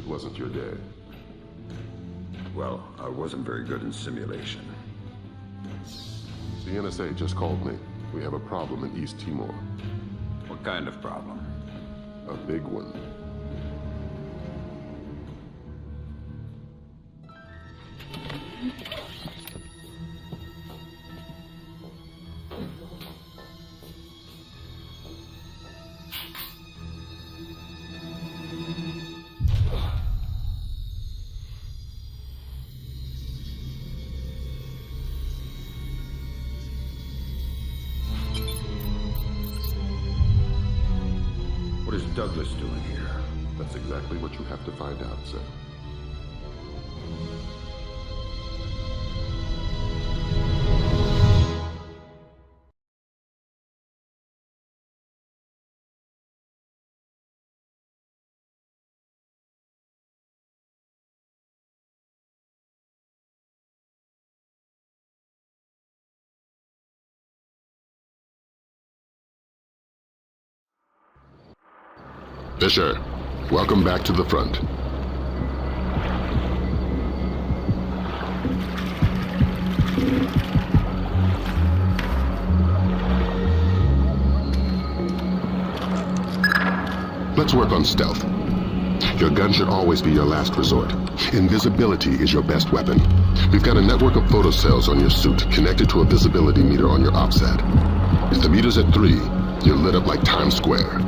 it wasn't your day. Well, I wasn't very good in simulation. The NSA just called me. We have a problem in East Timor. What kind of problem? A big one. What is Douglas doing here? That's exactly what you have to find out, sir. Fisher, welcome back to the front. Let's work on stealth. Your gun should always be your last resort. Invisibility is your best weapon. We've got a network of photocells on your suit connected to a visibility meter on your OPSAT. If the meter's at 3, you're lit up like Times Square.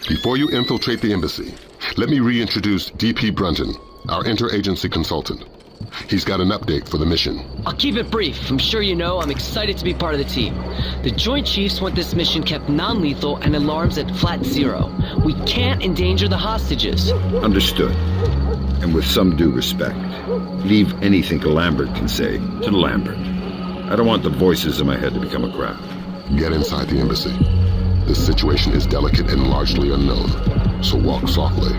Before you infiltrate the embassy, let me reintroduce DP Brunton, our interagency consultant. He's got an update for the mission. I'll keep it brief. I'm sure you know I'm excited to be part of the team. The Joint Chiefs want this mission kept non-lethal and alarms at flat 0. We can't endanger the hostages. Understood. And with some due respect, leave anything Lambert can say to Lambert. I don't want the voices in my head to become a crowd. Get inside the embassy. This situation is delicate and largely unknown, so walk softly.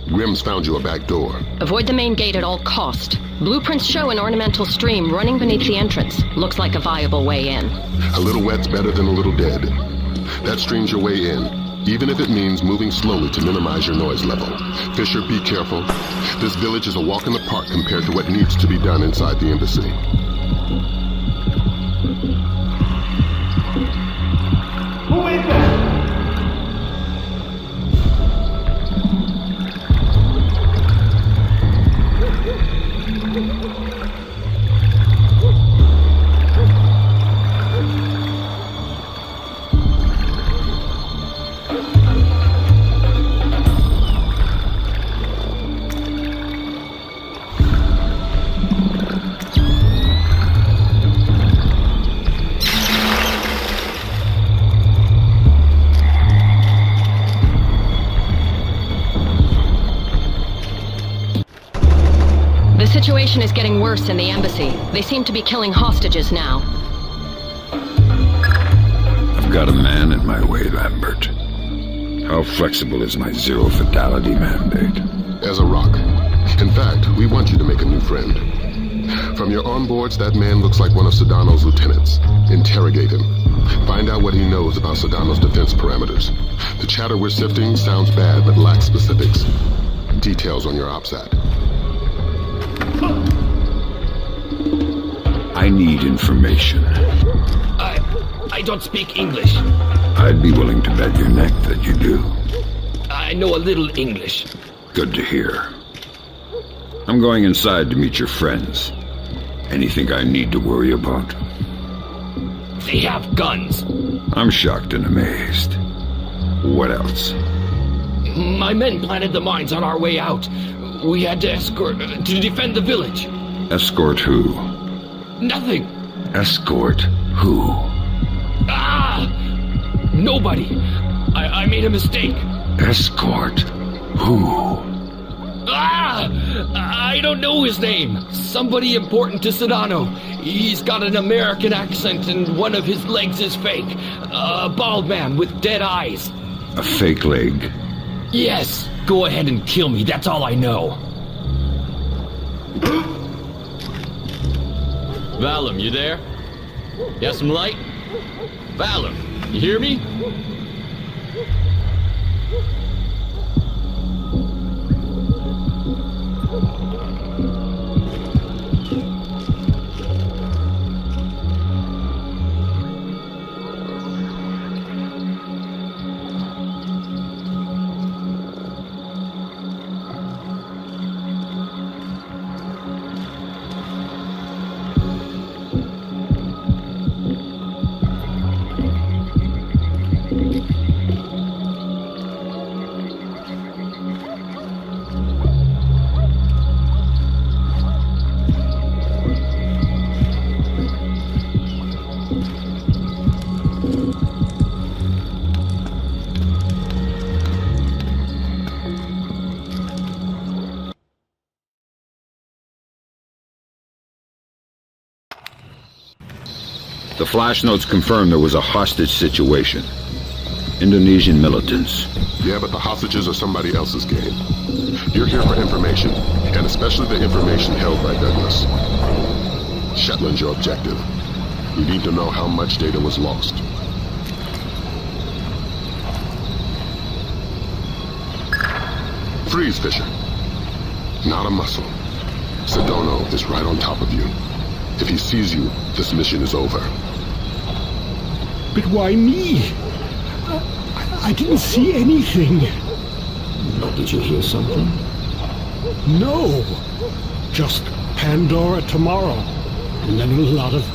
Grim's found you a back door. Avoid the main gate at all cost. Blueprints show an ornamental stream running beneath the entrance. Looks like a viable way in. A little wet's better than a little dead. That stream's your way in, even if it means moving slowly to minimize your noise level. Fisher, be careful. This village is a walk in the park compared to what needs to be done inside the embassy. Who is that? The situation is getting worse in the embassy. They seem to be killing hostages now. I've got a man in my way, Lambert. How flexible is my zero fatality mandate? As a rock. In fact, we want you to make a new friend. From your onboards, that man looks like one of Sedano's lieutenants. Interrogate him. Find out what he knows about Sedano's defense parameters. The chatter we're sifting sounds bad but lacks specifics. Details on your OPSAT. I need information. I don't speak English. I'd be willing to bet your neck that you do. I know a little English. Good to hear. I'm going inside to meet your friends. Anything I need to worry about? They have guns. I'm shocked and amazed. What else? My men planted the mines on our way out. We had to escort to defend the village. Escort who? Nothing. Escort who? Ah! Nobody. I made a mistake. Escort who? Ah! I don't know his name. Somebody important to Sedano. He's got an American accent and one of his legs is fake. A bald man with dead eyes. A fake leg? Yes. Go ahead and kill me. That's all I know. Valum, you there? Got some light? Valum, you hear me? The flash notes confirm there was a hostage situation. Indonesian militants. Yeah, but the hostages are somebody else's game. You're here for information, and especially the information held by Douglas. Shetland's your objective. You need to know how much data was lost. Freeze, Fisher. Not a muscle. Sedono is right on top of you. If he sees you, this mission is over. But why me? I didn't see anything. Did you hear something? No. Just Pandora tomorrow. And then a lot of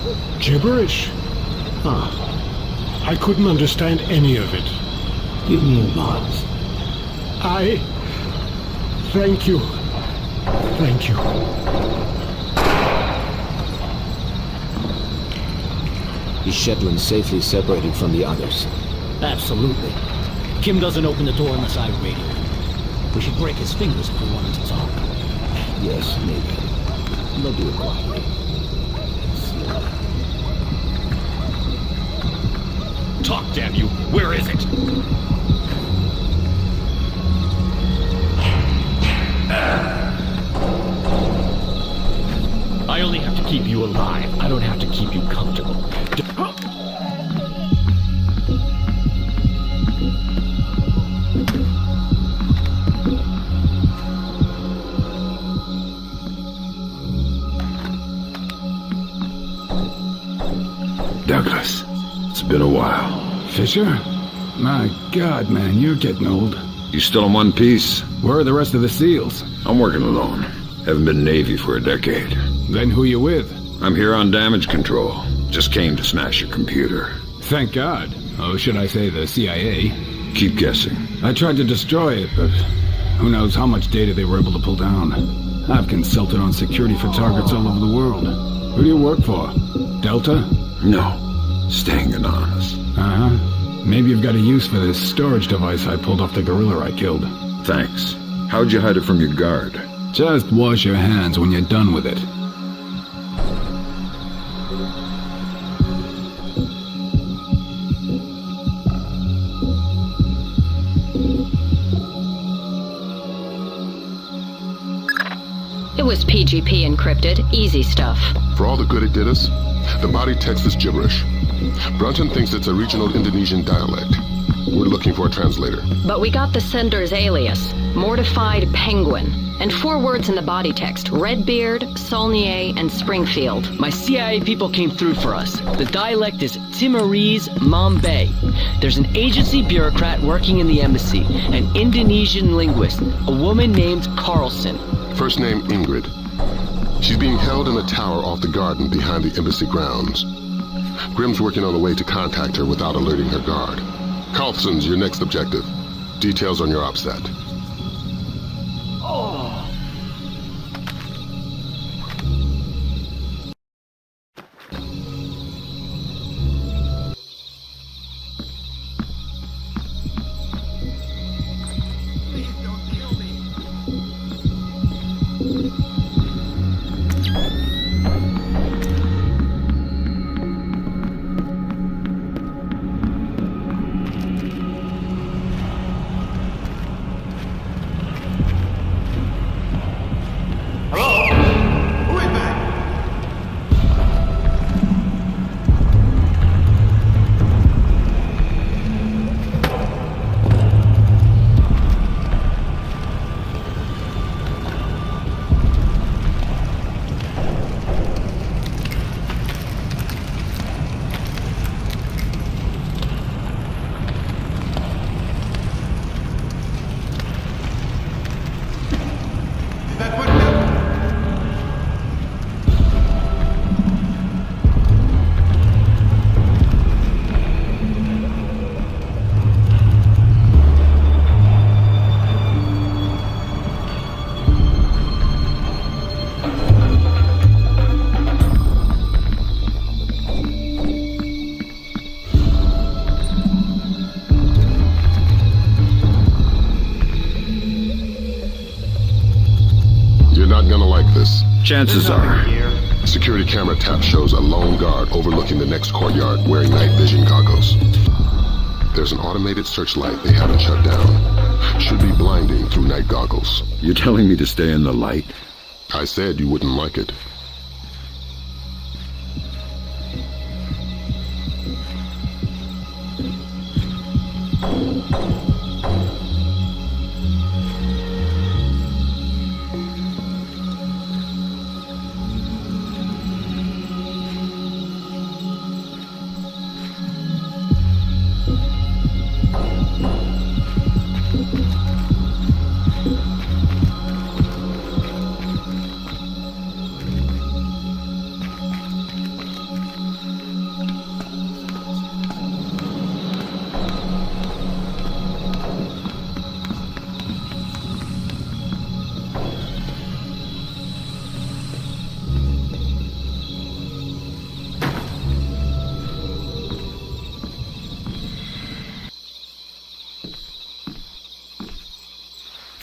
gibberish. I couldn't understand any of it. Give me a box. Thank you. Thank you. Is Shetland safely separated from the others? Absolutely. Kim doesn't open the door unless I radio him. We should break his fingers if we wanted to talk. Yes, maybe. They'll do it quietly. Talk, damn you! Where is it? I only have to keep you alive. I don't have to keep you comfortable. Douglas, it's been a while. Fisher? My God, man, you're getting old. You still in one piece? Where are the rest of the SEALs? I'm working alone. Haven't been Navy for a decade. Then who you with? I'm here on damage control. Just came to smash your computer. Thank God. Oh, should I say the CIA? Keep guessing. I tried to destroy it, but who knows how much data they were able to pull down. I've consulted on security for targets all over the world. Who do you work for? Delta? No. Staying anonymous. Uh-huh. Maybe you've got a use for this storage device I pulled off the gorilla I killed. Thanks. How'd you hide it from your guard? Just wash your hands when you're done with it. It was PGP encrypted. Easy stuff. For all the good it did us, the body text is gibberish. Brunton thinks it's a regional Indonesian dialect. We're looking for a translator. But we got the sender's alias, Mortified Penguin, and 4 words in the body text: Redbeard, Saulnier, and Springfield. My CIA people came through for us. The dialect is Timorese Mombay. There's an agency bureaucrat working in the embassy, an Indonesian linguist, a woman named Carlson. First name Ingrid. She's being held in a tower off the garden behind the embassy grounds. Grimm's working on a way to contact her without alerting her guard. Carlson's your next objective. Details on your OPSAT. like this. Chances are. Security camera tap shows a lone guard overlooking the next courtyard wearing night vision goggles. There's an automated searchlight they haven't shut down. Should be blinding through night goggles. You're telling me to stay in the light? I said you wouldn't like it.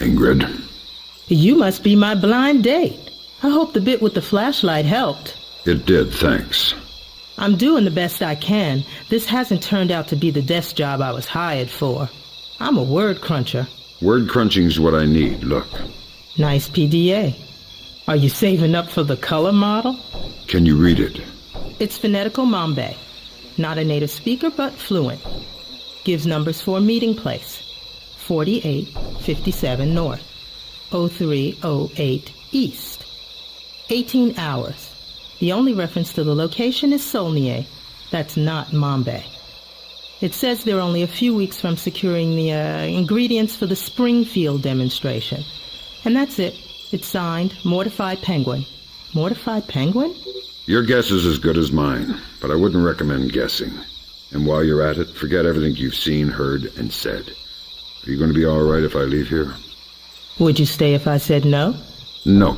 Ingrid. You must be my blind date. I hope the bit with the flashlight helped. It did, thanks. I'm doing the best I can. This hasn't turned out to be the desk job I was hired for. I'm a word cruncher. Word crunching's what I need, look. Nice PDA. Are you saving up for the color model? Can you read it? It's phonetical Mambe. Not a native speaker, but fluent. Gives numbers for a meeting place. 4857 North, 0308 East. 18 hours. The only reference to the location is Solnier. That's not Mambe. It says they're only a few weeks from securing the ingredients for the Springfield demonstration. And that's it. It's signed, Mortified Penguin. Mortified Penguin? Your guess is as good as mine, but I wouldn't recommend guessing. And while you're at it, forget everything you've seen, heard, and said. Are you going to be all right if I leave here? Would you stay if I said no? No.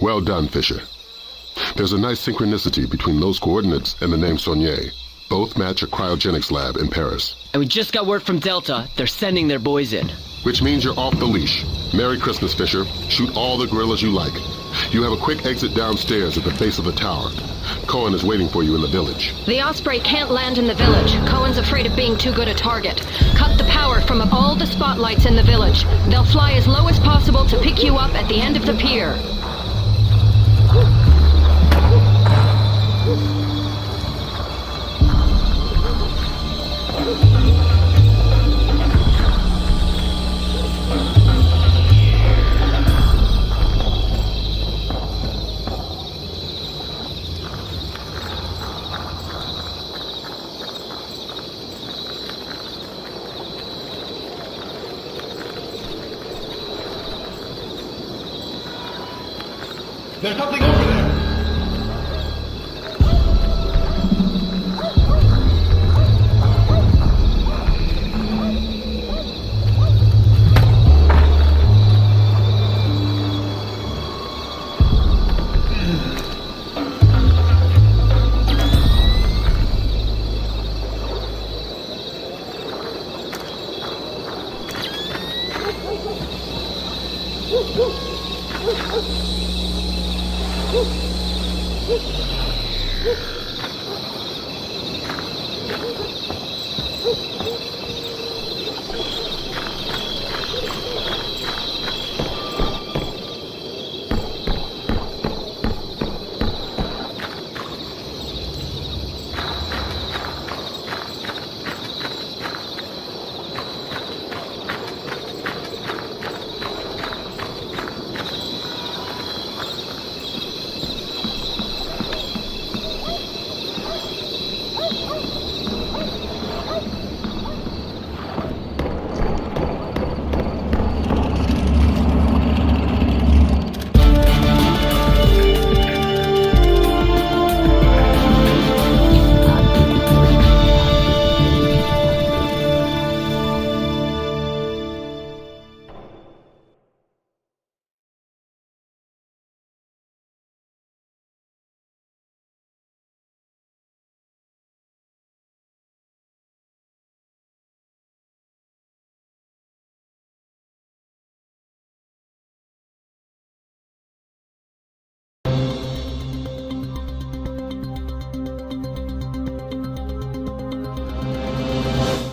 Well done, Fisher. There's a nice synchronicity between those coordinates and the name Saulnier. Both match a cryogenics lab in Paris. And we just got word from Delta. They're sending their boys in. Which means you're off the leash. Merry Christmas, Fisher. Shoot all the gorillas you like. You have a quick exit downstairs at the base of the tower. Cohen is waiting for you in the village. The Osprey can't land in the village. Cohen's afraid of being too good a target. Cut the power from all the spotlights in the village. They'll fly as low as possible to pick you up at the end of the pier. There's something over there!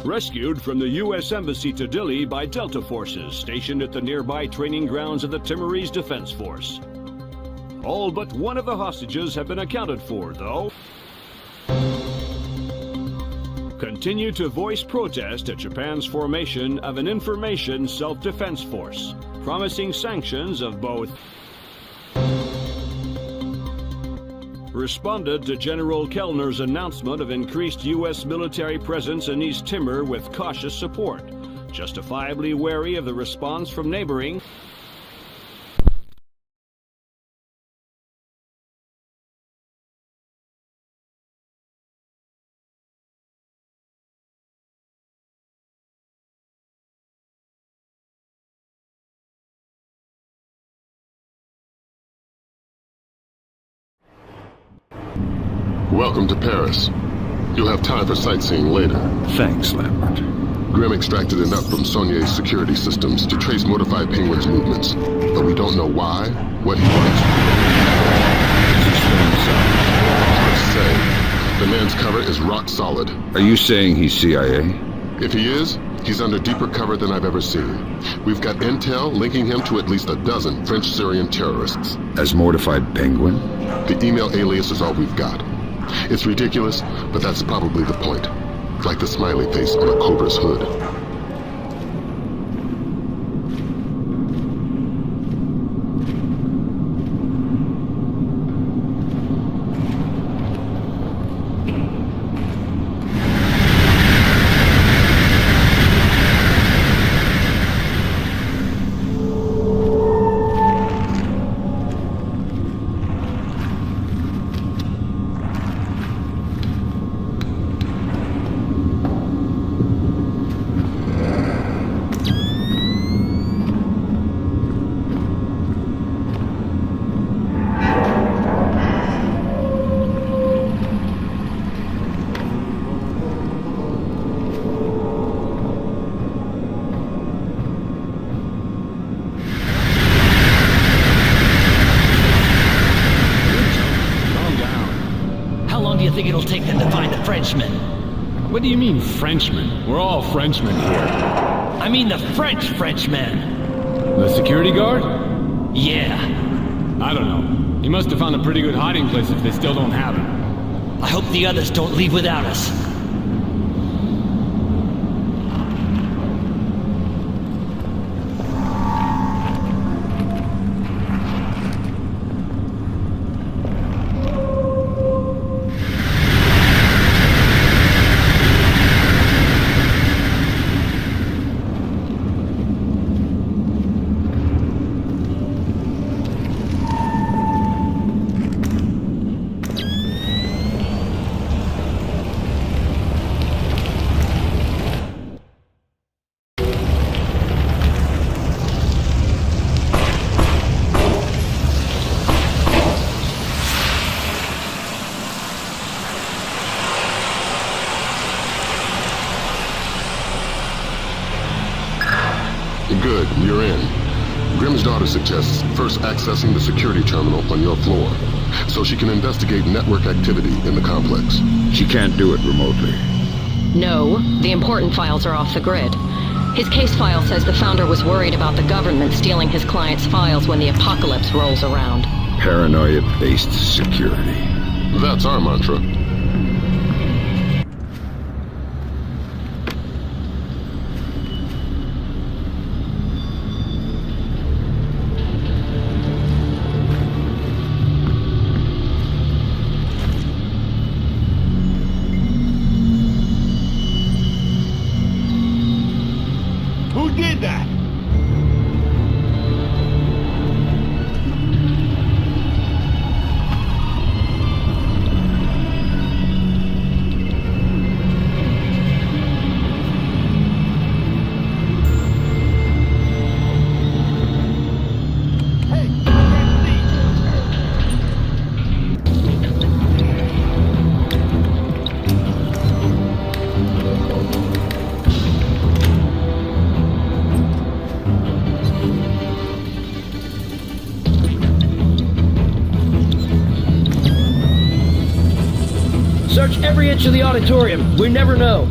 Rescued from the U.S. Embassy to Dili by Delta forces stationed at the nearby training grounds of the Timorese Defense Force. All but one of the hostages have been accounted for, though. Continue to voice protest at Japan's formation of an information self-defense force, promising sanctions of both. Responded to General Kellner's announcement of increased U.S. military presence in East Timor with cautious support, justifiably wary of the response from neighboring. Welcome to Paris. You'll have time for sightseeing later. Thanks, Lambert. Grimm extracted enough from Saulnier's security systems to trace Mortified Penguin's movements, but we don't know why, what he wants. Hard to say. The man's cover is rock solid. Are you saying he's CIA? If he is, he's under deeper cover than I've ever seen. We've got intel linking him to at least a dozen French-Syrian terrorists. As Mortified Penguin? The email alias is all we've got. It's ridiculous, but that's probably the point. Like the smiley face on a cobra's hood. What do you mean, Frenchmen? We're all Frenchmen here. I mean the Frenchman. The security guard? Yeah. I don't know. He must have found a pretty good hiding place if they still don't have him. I hope the others don't leave without us. Good, you're in. Grimm's daughter suggests first accessing the security terminal on your floor, so she can investigate network activity in the complex. She can't do it remotely. No, the important files are off the grid. His case file says the founder was worried about the government stealing his client's files when the apocalypse rolls around. Paranoia-based security. That's our mantra. Who did that? Search every inch of the auditorium. We never know.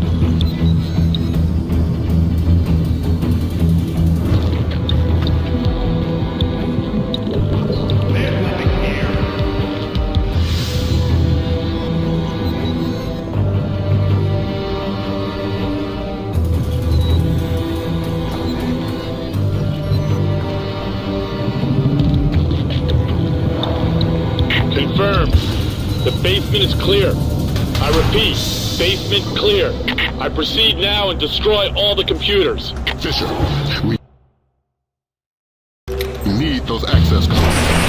Basement is clear. I repeat, basement clear. I proceed now and destroy all the computers. Fisher, we need those access codes.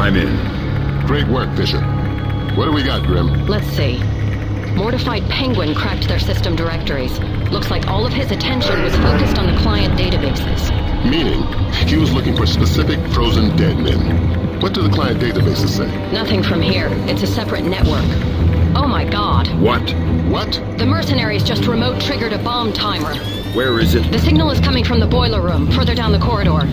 I'm in. Great work, Fisher. What do we got, Grim? Let's see. Mortified Penguin cracked their system directories. Looks like all of his attention was focused on the client databases. Meaning, he was looking for specific frozen dead men. What do the client databases say? Nothing from here. It's a separate network. Oh my god. What? What? The mercenaries just remote triggered a bomb timer. Where is it? The signal is coming from the boiler room, further down the corridor.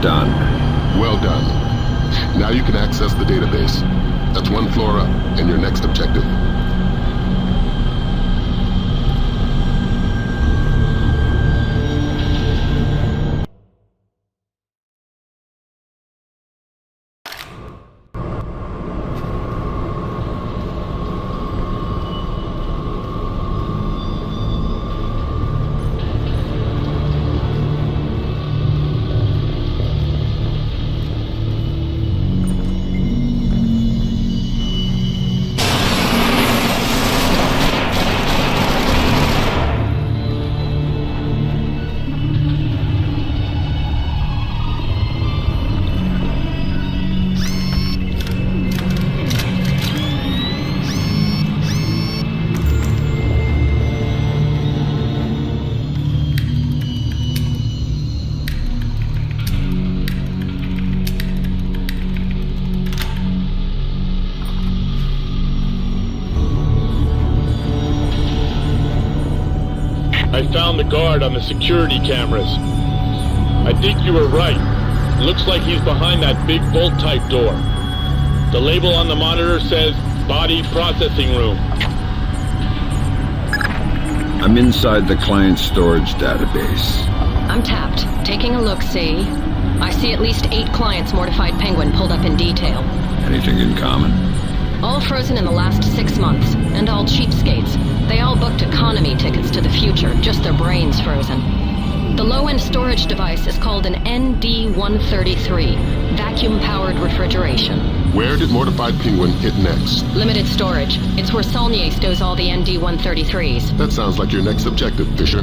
Done. Well done. Now you can access the database. That's one floor up, and your next objective. I found the guard on the security cameras. I think you were right. Looks like he's behind that big bolt-type door. The label on the monitor says Body Processing Room. I'm inside the client storage database. I'm tapped. Taking a look-see. I see at least 8 clients Mortified Penguin pulled up in detail. Anything in common? All frozen in the last 6 months, and all cheapskates. They all booked economy tickets to the future, just their brains frozen. The low-end storage device is called an ND-133, vacuum-powered refrigeration. Where did Mortified Penguin hit next? Limited storage. It's where Saulnier stows all the ND-133s. That sounds like your next objective, Fisher.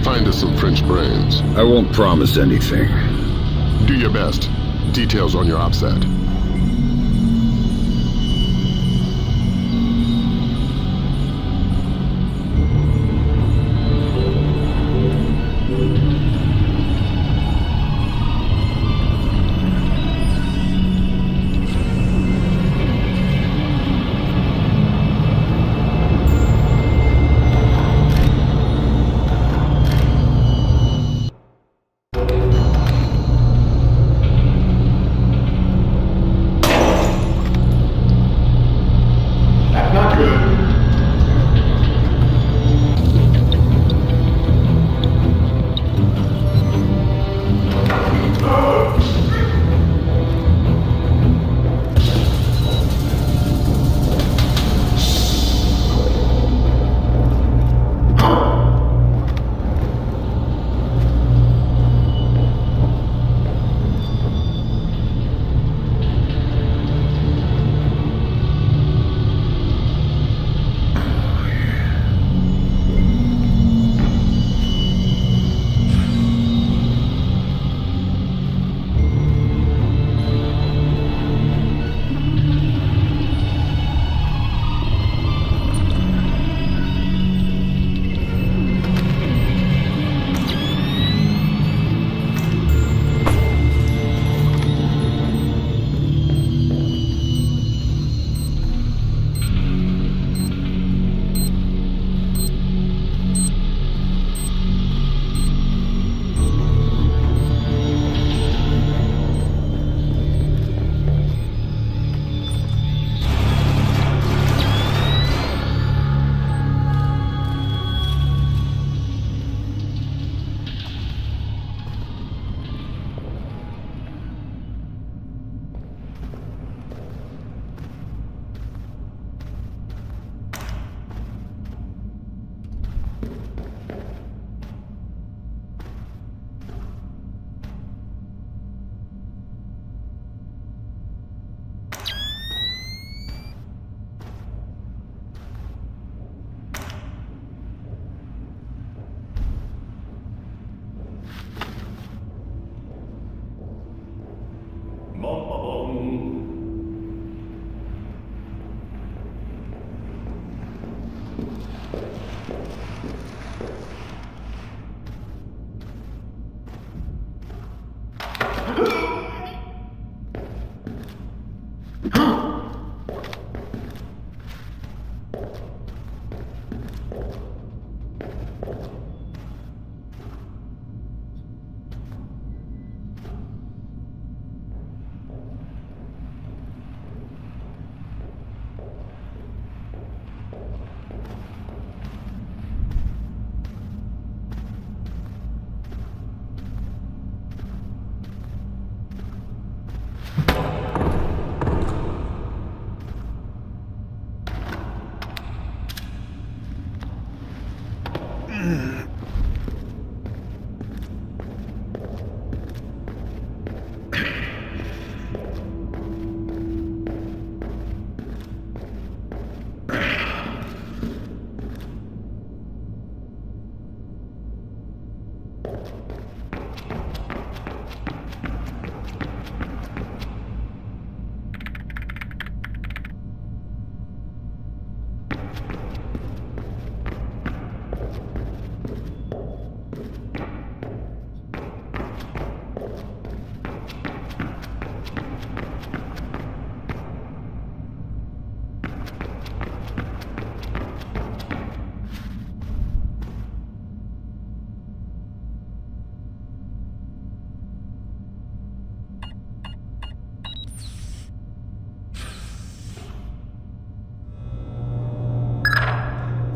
Find us some French brains. I won't promise anything. Do your best. Details on your OPSAT.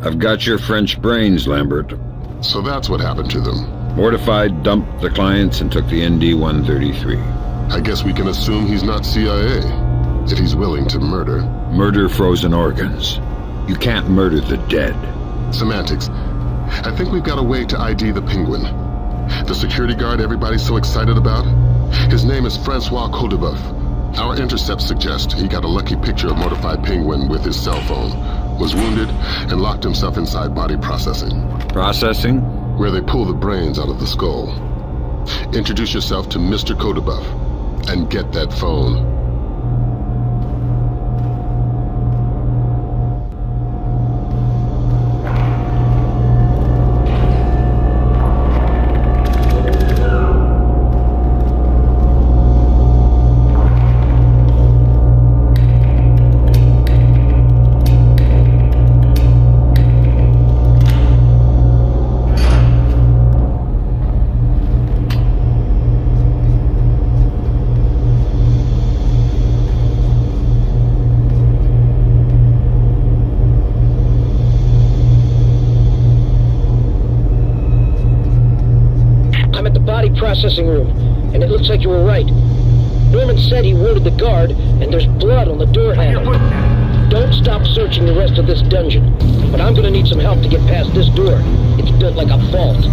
I've got your French brains, Lambert. So that's what happened to them. Mortified, dumped the clients and took the ND-133. I guess we can assume he's not CIA, if he's willing to murder. Murder frozen organs. You can't murder the dead. Semantics. I think we've got a way to ID the Penguin. The security guard everybody's so excited about? His name is Francois Codebeuf. Our intercepts suggest he got a lucky picture of Mortified Penguin with his cell phone, was wounded, and locked himself inside body processing. Processing? Where they pull the brains out of the skull. Introduce yourself to Mr. Codebeuf, and get that phone. Processing room, and it looks like you were right. Norman said he wounded the guard, and there's blood on the door handle. Don't stop searching the rest of this dungeon, but I'm gonna need some help to get past this door. It's built like a vault.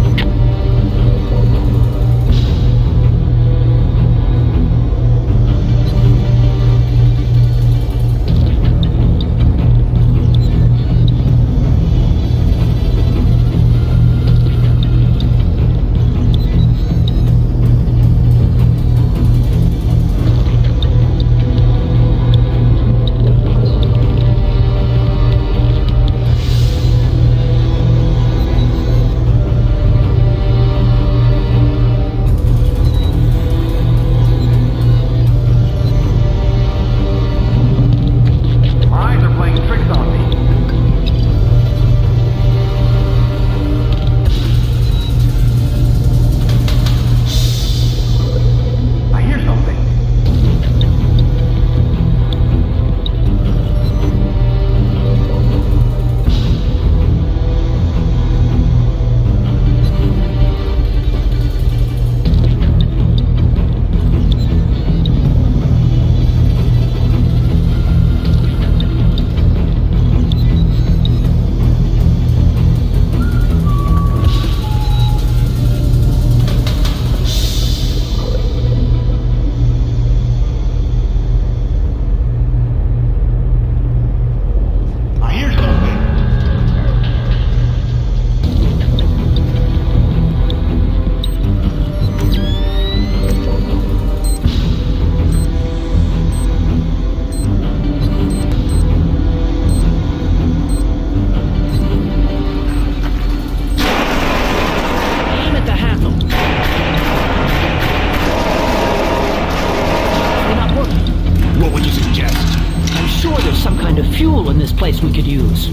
some kind of fuel in this place we could use.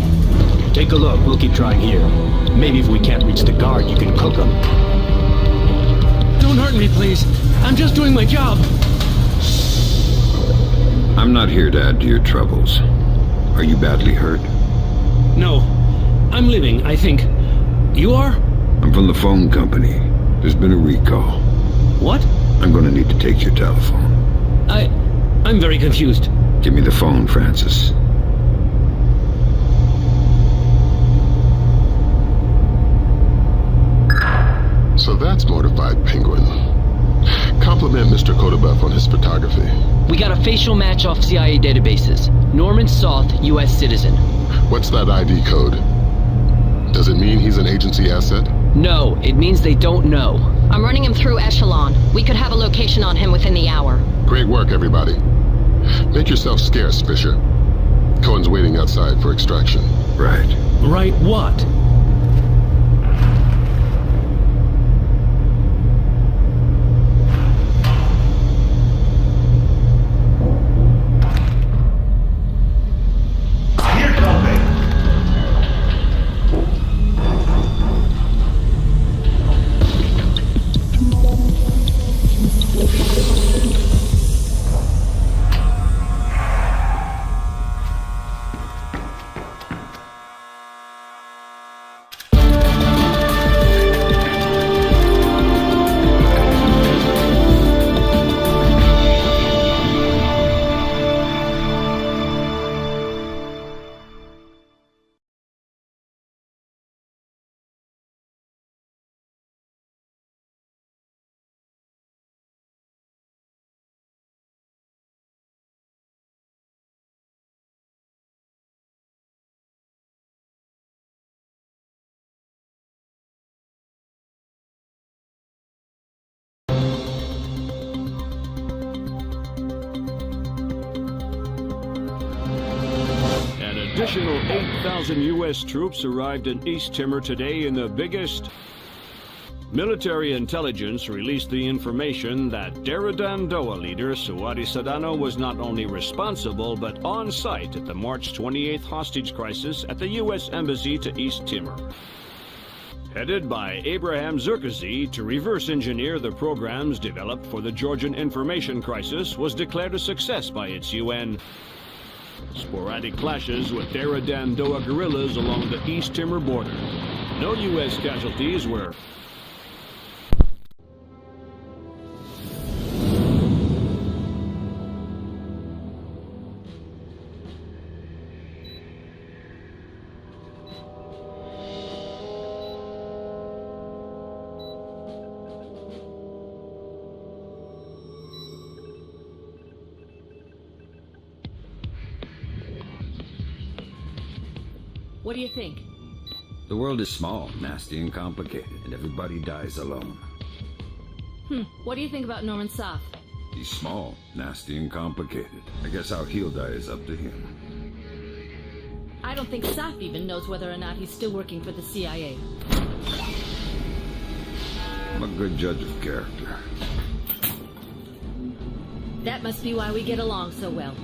Take a look. We'll keep trying here. Maybe if we can't reach the guard, you can cook them. Don't hurt me, please. I'm just doing my job. I'm not here to add to your troubles. Are you badly hurt? No. I'm living, I think. You are? I'm from the phone company. There's been a recall. What? I'm gonna need to take your telephone. I'm very confused. Give me the phone, Francis. So that's Mortified Penguin. Compliment Mr. Kodabuff on his photography. We got a facial match off CIA databases. Norman Soth, U.S. citizen. What's that ID code? Does it mean he's an agency asset? No, it means they don't know. I'm running him through Echelon. We could have a location on him within the hour. Great work, everybody. Make yourself scarce, Fisher. Cohen's waiting outside for extraction. Right. Right what? Additional 8,000 U.S. troops arrived in East Timor today in the biggest... Military intelligence released the information that Daradan Doa leader Suwadi Sadano was not only responsible but on site at the March 28th hostage crisis at the U.S. Embassy to East Timor. Headed by Abraham Zerkazy to reverse engineer the programs developed for the Georgian information crisis was declared a success by its UN. Sporadic clashes with Daradan Doa guerrillas along the East Timor border. No U.S. casualties were... What do you think? The world is small, nasty, and complicated, and everybody dies alone. What do you think about Norman Soth? He's small, nasty, and complicated. I guess how he'll die is up to him. I don't think Soth even knows whether or not he's still working for the CIA. I'm a good judge of character. That must be why we get along so well.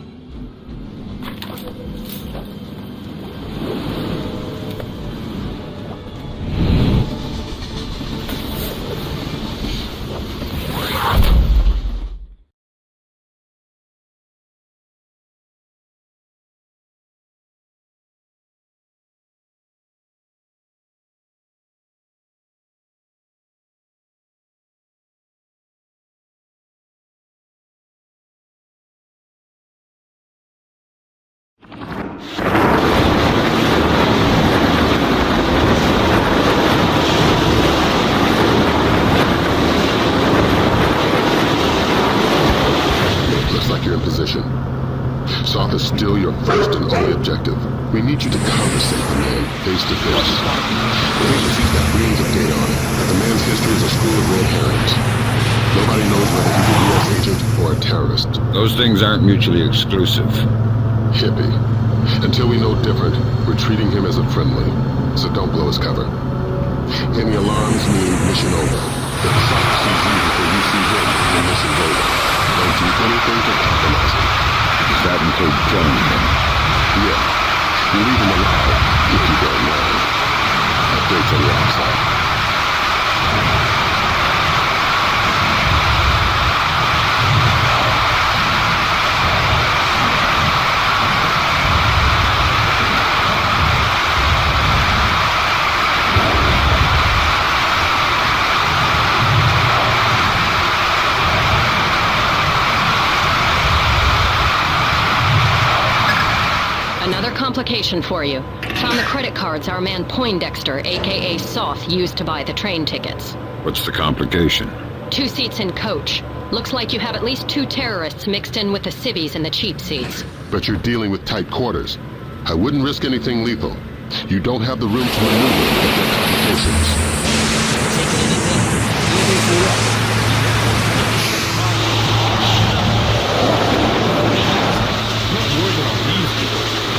Soth is still your first and only objective. We need you to conversate the man face to face. The agency's got reams of data on it. The man's history is a school of red herrings. Nobody knows whether he's a U.S. agent or a terrorist. Those things aren't mutually exclusive. Hippie. Until we know different, we're treating him as a friendly. So don't blow his cover. Any alarms mean mission over. If Soth sees you before you see him, your mission's over. Don't do anything to compromise him. Does that include killing him? Yeah. You leave him alive, if you don't mind. Updates on the outside. Another complication for you. Found the credit cards our man Poindexter, aka Soth, used to buy the train tickets. What's the complication? 2 seats in coach. Looks like you have at least 2 terrorists mixed in with the civvies in the cheap seats. But you're dealing with tight quarters. I wouldn't risk anything lethal. You don't have the room to maneuver with their complications.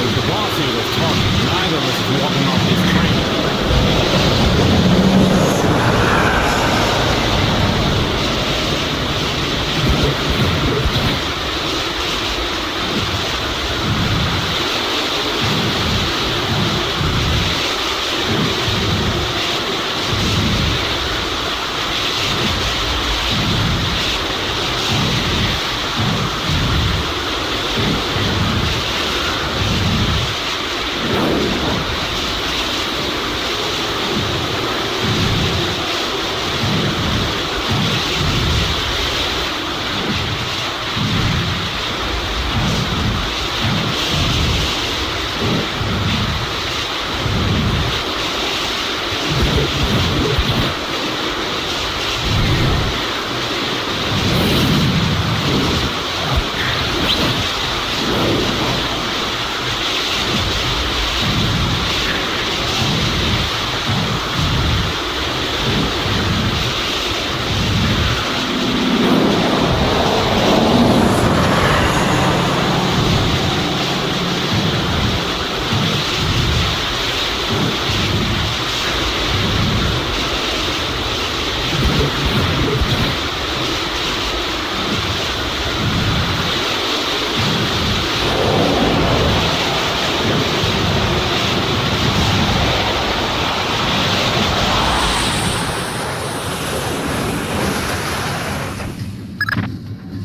The boss here was talking. Neither of us is walking off this train.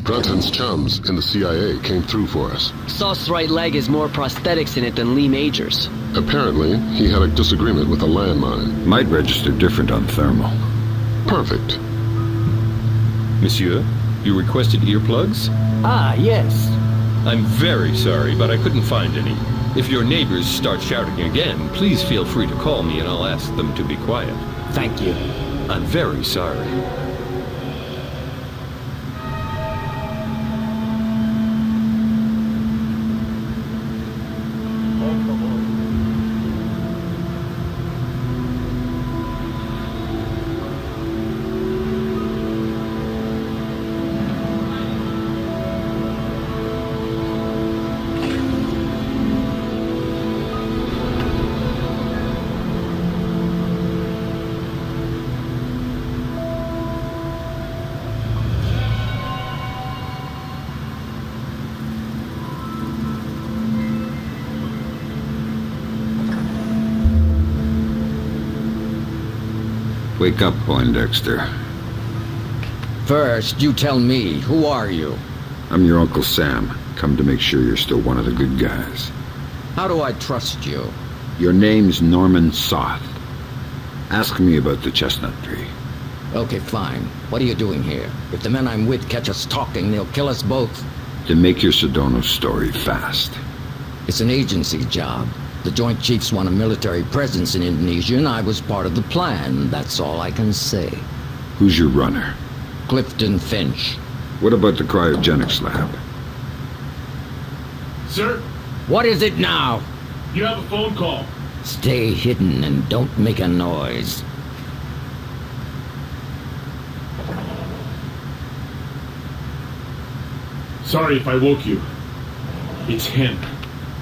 Brunton's chums in the CIA came through for us. Sauce's right leg has more prosthetics in it than Lee Major's. Apparently, he had a disagreement with a landmine. Might register different on thermal. Perfect. Monsieur, you requested earplugs? Ah, yes. I'm very sorry, but I couldn't find any. If your neighbors start shouting again, please feel free to call me and I'll ask them to be quiet. Thank you. I'm very sorry. Wake up, Poindexter. First, you tell me, who are you? I'm your Uncle Sam, come to make sure you're still one of the good guys. How do I trust you? Your name's Norman Soth. Ask me about the chestnut tree. Okay, fine. What are you doing here? If the men I'm with catch us talking, they'll kill us both. To make your Sedona story fast. It's an agency job. The Joint Chiefs want a military presence in Indonesia, and I was part of the plan. That's all I can say. Who's your runner? Clifton Finch. What about the cryogenics lab? Sir? What is it now? You have a phone call. Stay hidden and don't make a noise. Sorry if I woke you. It's him.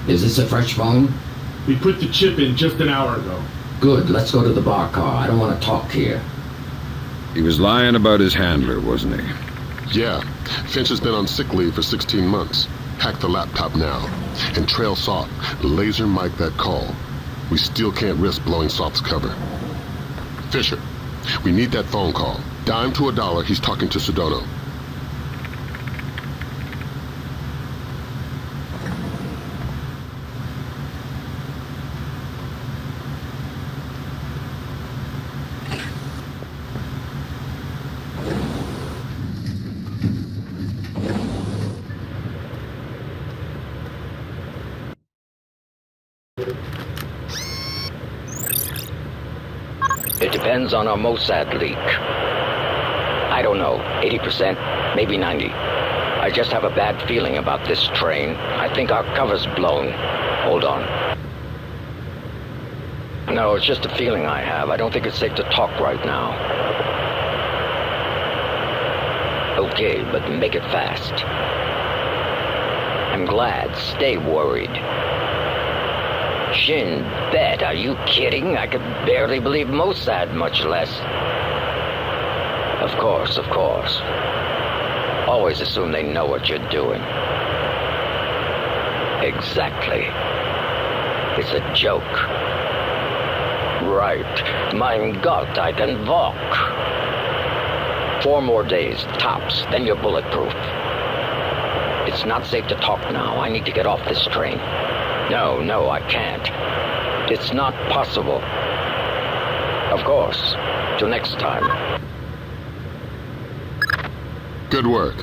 Is this a fresh phone? We put the chip in just an hour ago. Good, let's go to the bar car. I don't want to talk here. He was lying about his handler, wasn't he? Yeah. Finch has been on sick leave for 16 months. Hack the laptop now, and trail Soft. Laser mic that call. We still can't risk blowing Soft's cover. Fisher, we need that phone call. Dime to $1, he's talking to Sedona. It depends on our Mossad leak. I don't know, 80%, maybe 90. I just have a bad feeling about this train. I think our cover's blown. Hold on. No, it's just a feeling I have. I don't think it's safe to talk right now. Okay, but make it fast. I'm glad. Stay worried. Shin Bet, are you kidding? I could barely believe Mossad, much less. Of course, of course. Always assume they know what you're doing. Exactly. It's a joke. Right. Mein Gott, I can walk. 4 more days, tops, then you're bulletproof. It's not safe to talk now. I need to get off this train. No, I can't. It's not possible. Of course. Till next time. Good work.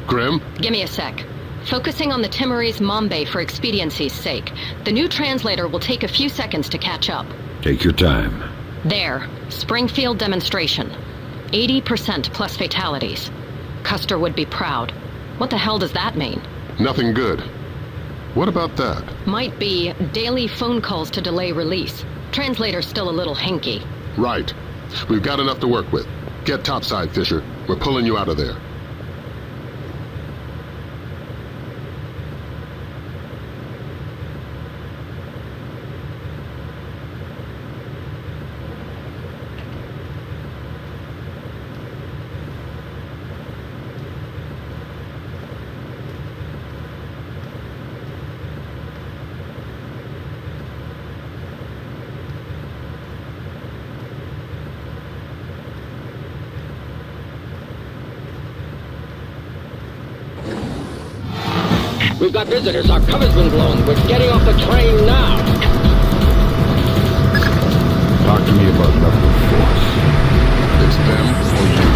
Grim? Give me a sec. Focusing on the Timorese Mambe for expediency's sake. The new translator will take a few seconds to catch up. Take your time. There. Springfield demonstration. 80% plus fatalities. Custer would be proud. What the hell does that mean? Nothing good. What about that? Might be daily phone calls to delay release. Translator's still a little hinky. Right. We've got enough to work with. Get topside, Fisher. We're pulling you out of there. We've got visitors. Our cover's been blown. We're getting off the train now. Talk to me about level force. It's them or you.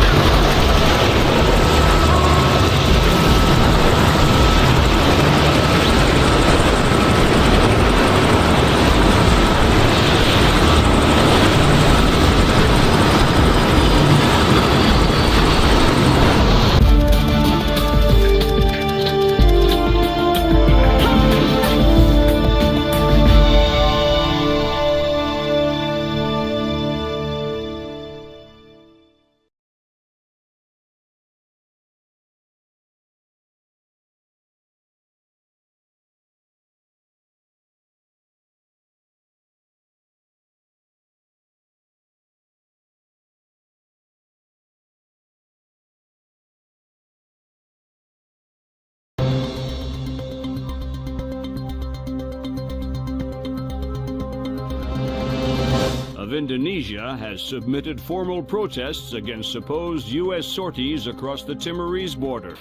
Of Indonesia has submitted formal protests against supposed U.S. sorties across the Timorese border.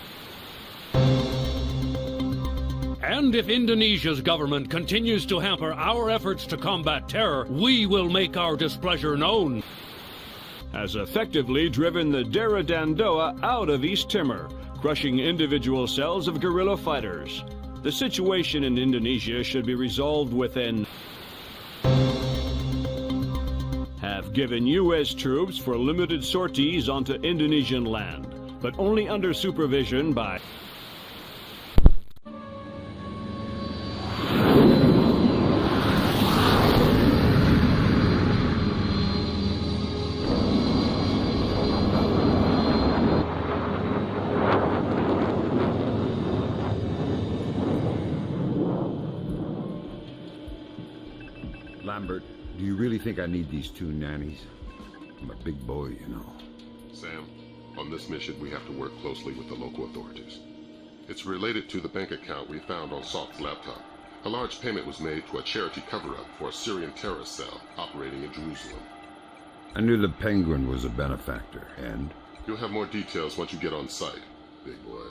And if Indonesia's government continues to hamper our efforts to combat terror, we will make our displeasure known. Has effectively driven the Daradandoa out of East Timor, crushing individual cells of guerrilla fighters. The situation in Indonesia should be resolved within. Have given U.S. troops for limited sorties onto Indonesian land, but only under supervision by... Lambert, do you really think I need these 2 nannies? I'm a big boy, you know. Sam, on this mission, we have to work closely with the local authorities. It's related to the bank account we found on Salt's laptop. A large payment was made to a charity cover-up for a Syrian terrorist cell operating in Jerusalem. I knew the Penguin was a benefactor, and? You'll have more details once you get on site, big boy.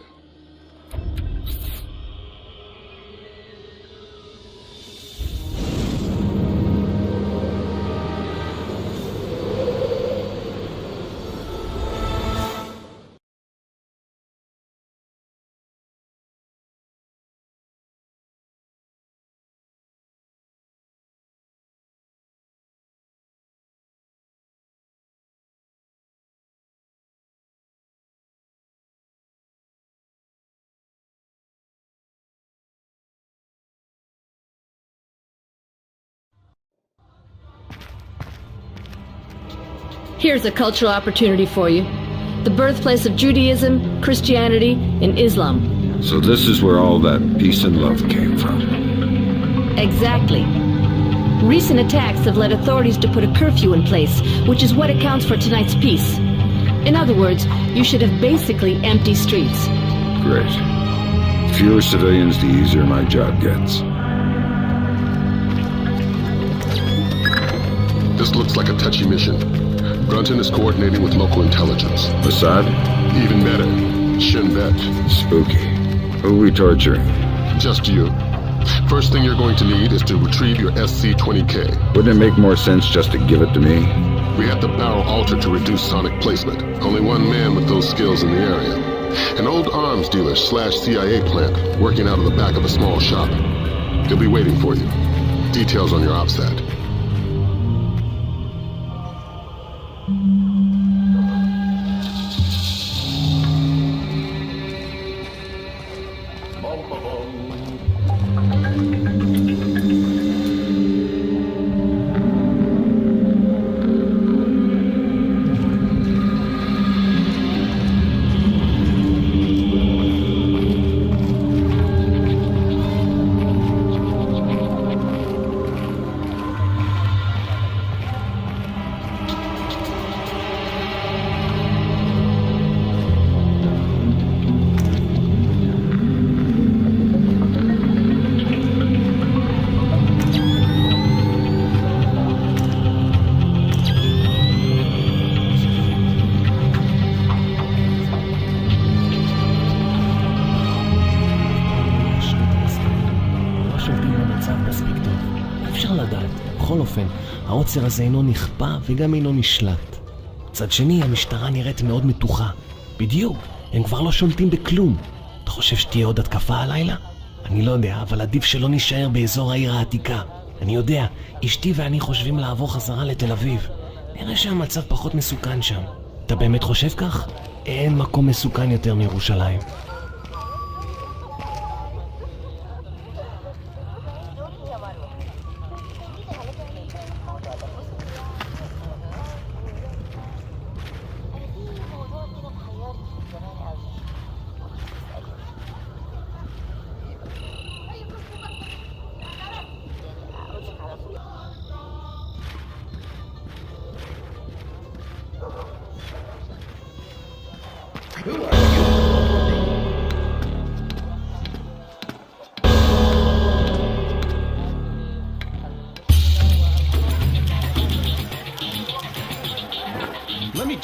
Here's a cultural opportunity for you. The birthplace of Judaism, Christianity, and Islam. So this is where all that peace and love came from. Exactly. Recent attacks have led authorities to put a curfew in place, which is what accounts for tonight's peace. In other words, you should have basically empty streets. Great. The fewer civilians, the easier my job gets. This looks like a touchy mission. Brunton is coordinating with local intelligence. Assad? Even better. Shin Bet. Spooky. Who are we torturing? Just you. First thing you're going to need is to retrieve your SC-20K. Wouldn't it make more sense just to give it to me? We had the barrel altered to reduce sonic placement. Only one man with those skills in the area. An old arms dealer / CIA plant working out of the back of a small shop. He'll be waiting for you. Details on your OPSAT. העוצר הזה אינו נכפה וגם אינו נשלט. מצד שני, המשטרה נראית מאוד מתוחה. בדיוק, הם כבר לא שולטים בכלום. אתה חושב שתהיה עוד התקפה הלילה? אני לא יודע, אבל עדיף שלא נשאר באזור העיר העתיקה. אני יודע, אשתי ואני חושבים לעבור חזרה לתל אביב. נראה שהמצב פחות מסוכן שם. אתה באמת חושב כך? אין מקום מסוכן יותר מירושלים.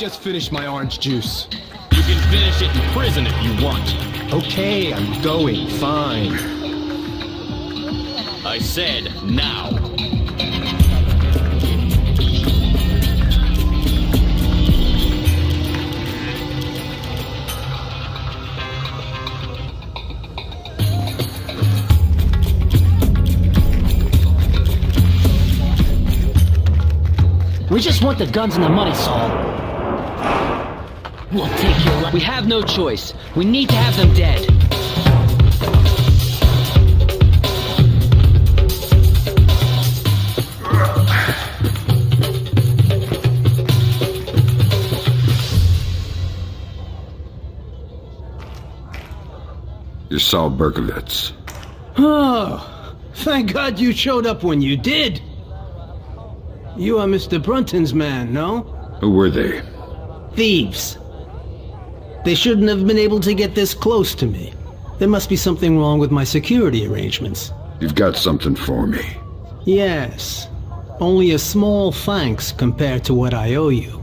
Just finish my orange juice. You can finish it in prison if you want. Okay, I'm going. Fine. I said now. We just want the guns and the money, Saul. We'll take your life. We have no choice. We need to have them dead. You're Saul Berkovitz. Oh, thank God you showed up when you did. You are Mr. Brunton's man, no? Who were they? Thieves. They shouldn't have been able to get this close to me. There must be something wrong with my security arrangements. You've got something for me. Yes. Only a small thanks compared to what I owe you.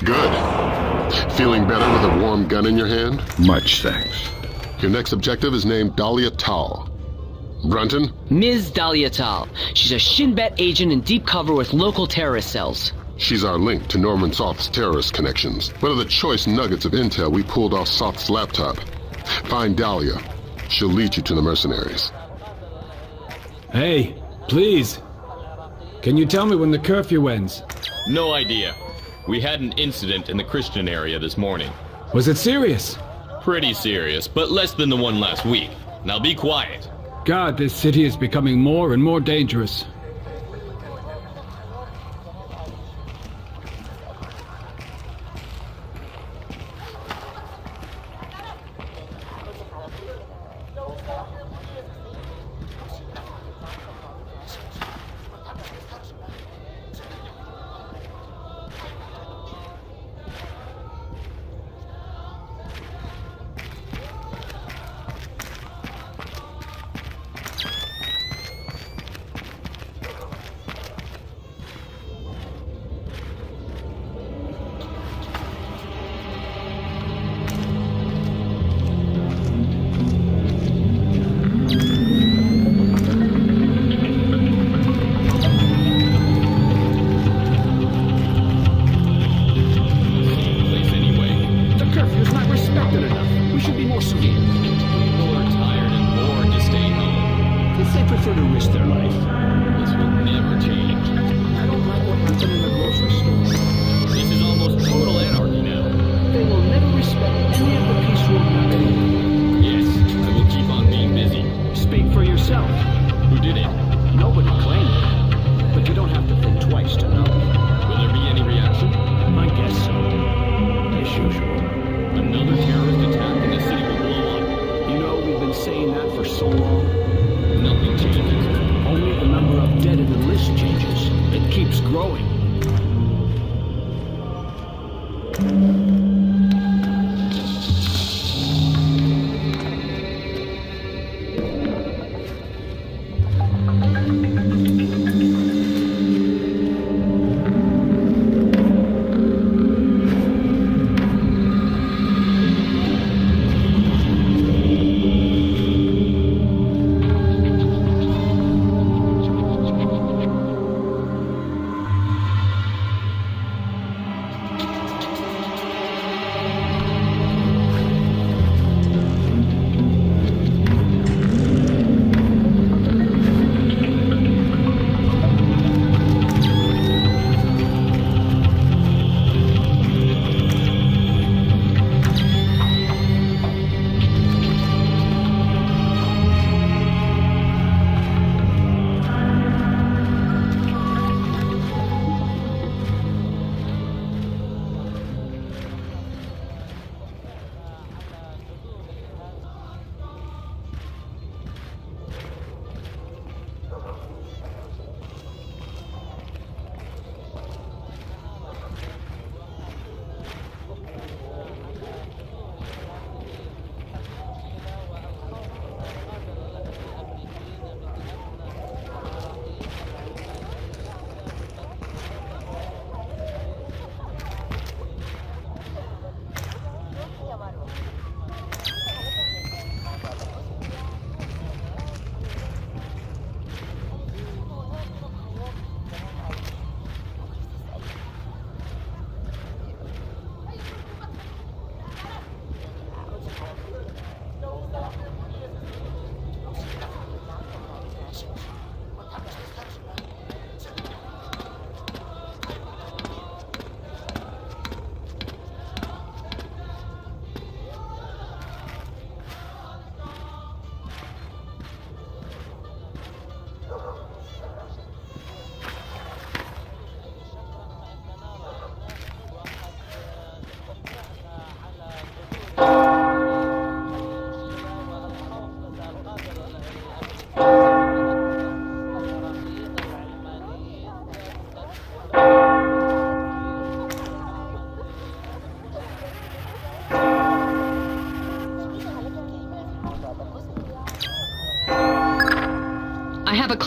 Good. Feeling better with a warm gun in your hand? Much thanks. Your next objective is named Dahlia Tal. Brunton? Ms. Dahlia Tal. She's a Shin Bet agent in deep cover with local terrorist cells. She's our link to Norman Soth's terrorist connections. One of the choice nuggets of intel we pulled off Soth's laptop. Find Dahlia. She'll lead you to the mercenaries. Hey, please. Can you tell me when the curfew ends? No idea. We had an incident in the Christian area this morning. Was it serious? Pretty serious, but less than the one last week. Now be quiet. God, this city is becoming more and more dangerous.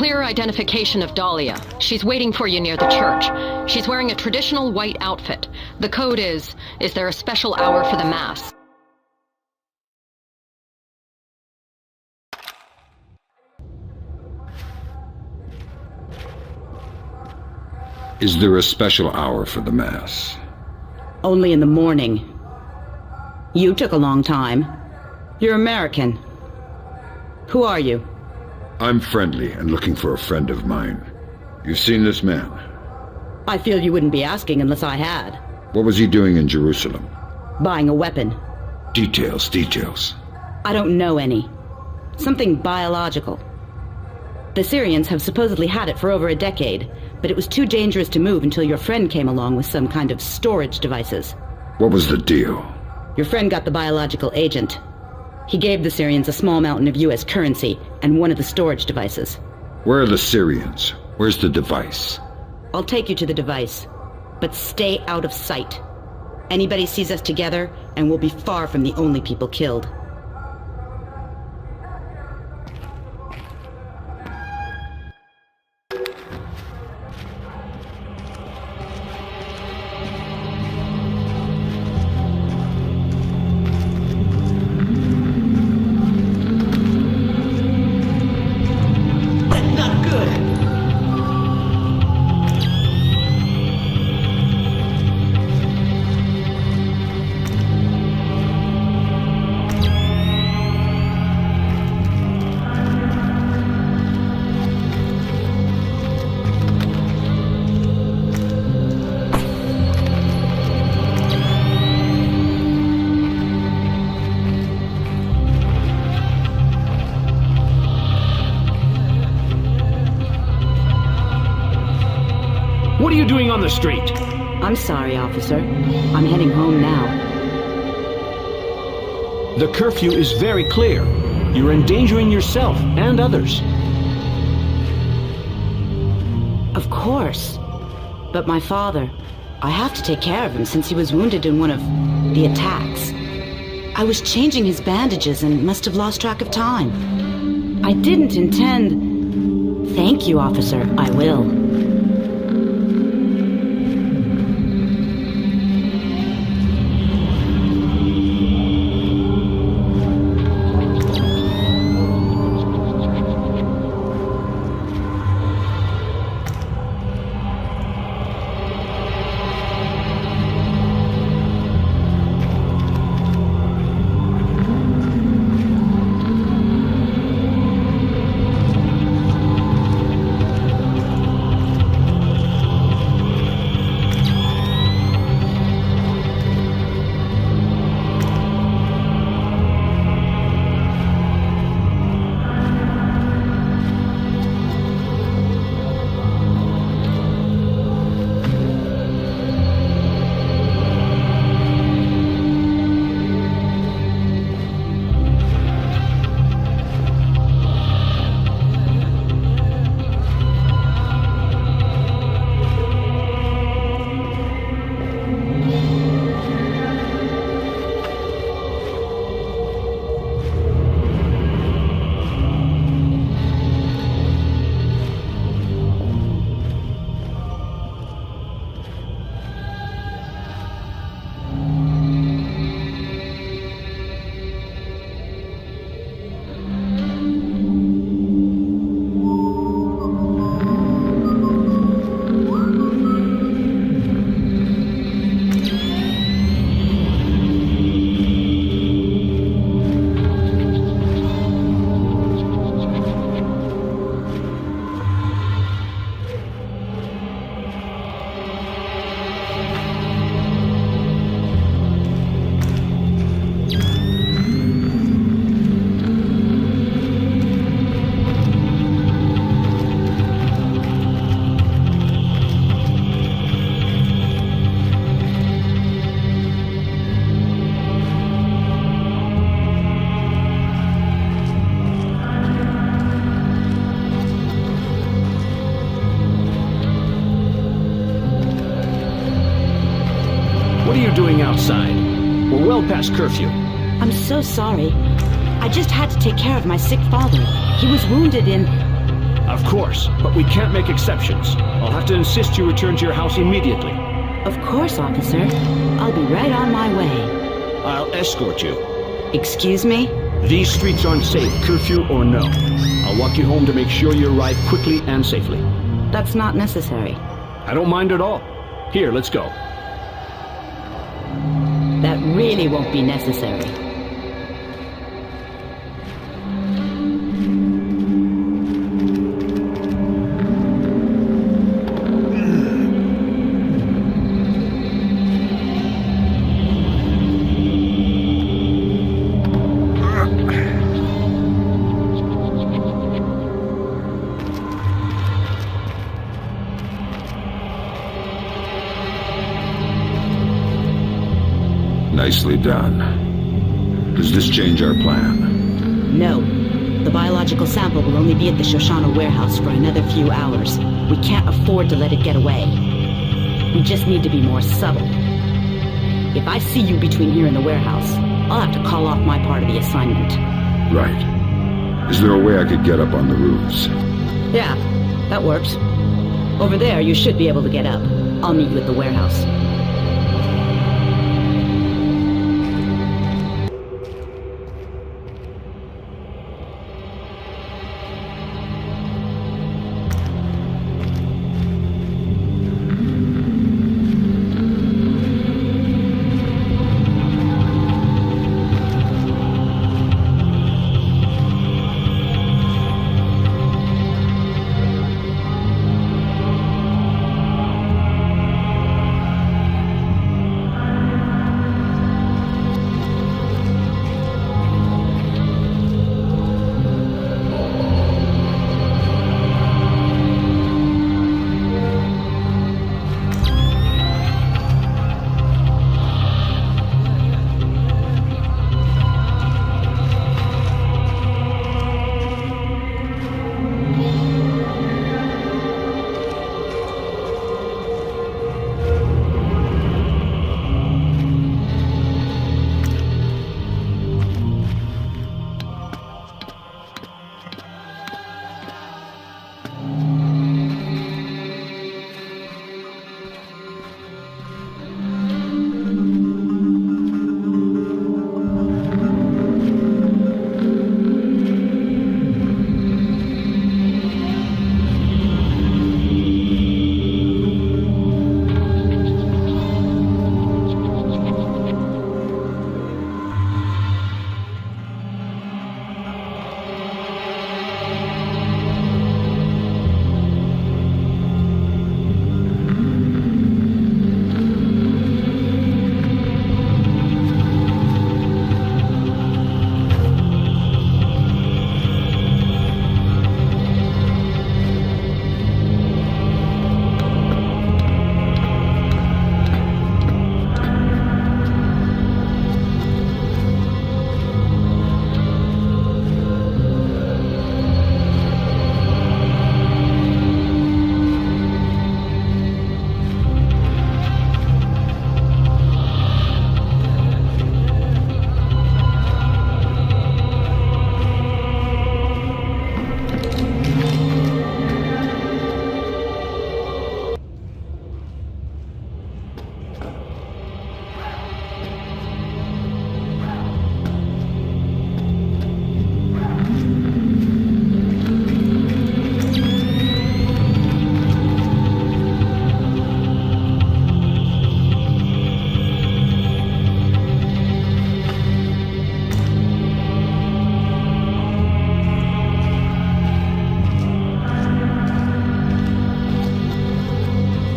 clear identification of Dahlia. She's waiting for you near the church. She's wearing a traditional white outfit. The code is there a special hour for the Mass? Is there a special hour for the Mass? Only in the morning. You took a long time. You're American. Who are you? I'm friendly and looking for a friend of mine. You've seen this man? I feel you wouldn't be asking unless I had. What was he doing in Jerusalem? Buying a weapon. Details. I don't know any. Something biological. The Syrians have supposedly had it for over a decade, but it was too dangerous to move until your friend came along with some kind of storage devices. What was the deal? Your friend got the biological agent. He gave the Syrians a small mountain of US currency and one of the storage devices. Where are the Syrians? Where's the device? I'll take you to the device, but stay out of sight. Anybody sees us together, and we'll be far from the only people killed. What are you doing on the street? I'm sorry, officer. I'm heading home now. The curfew is very clear. You're endangering yourself and others. Of course. But my father, I have to take care of him since he was wounded in one of the attacks. I was changing his bandages and must have lost track of time. I didn't intend... Thank you, officer. I will. What are you doing outside? We're well past curfew. I'm so sorry. I just had to take care of my sick father. He was wounded in... Of course, but we can't make exceptions. I'll have to insist you return to your house immediately. Of course, officer. I'll be right on my way. I'll escort you. Excuse me? These streets aren't safe, curfew or no. I'll walk you home to make sure you arrive quickly and safely. That's not necessary. I don't mind at all. Here, let's go. That really won't be necessary. Nicely done. Does this change our plan? No. The biological sample will only be at the Shoshana warehouse for another few hours. We can't afford to let it get away. We just need to be more subtle. If I see you between here and the warehouse, I'll have to call off my part of the assignment. Right. Is there a way I could get up on the roofs? Yeah, that works. Over there, you should be able to get up. I'll meet you at the warehouse.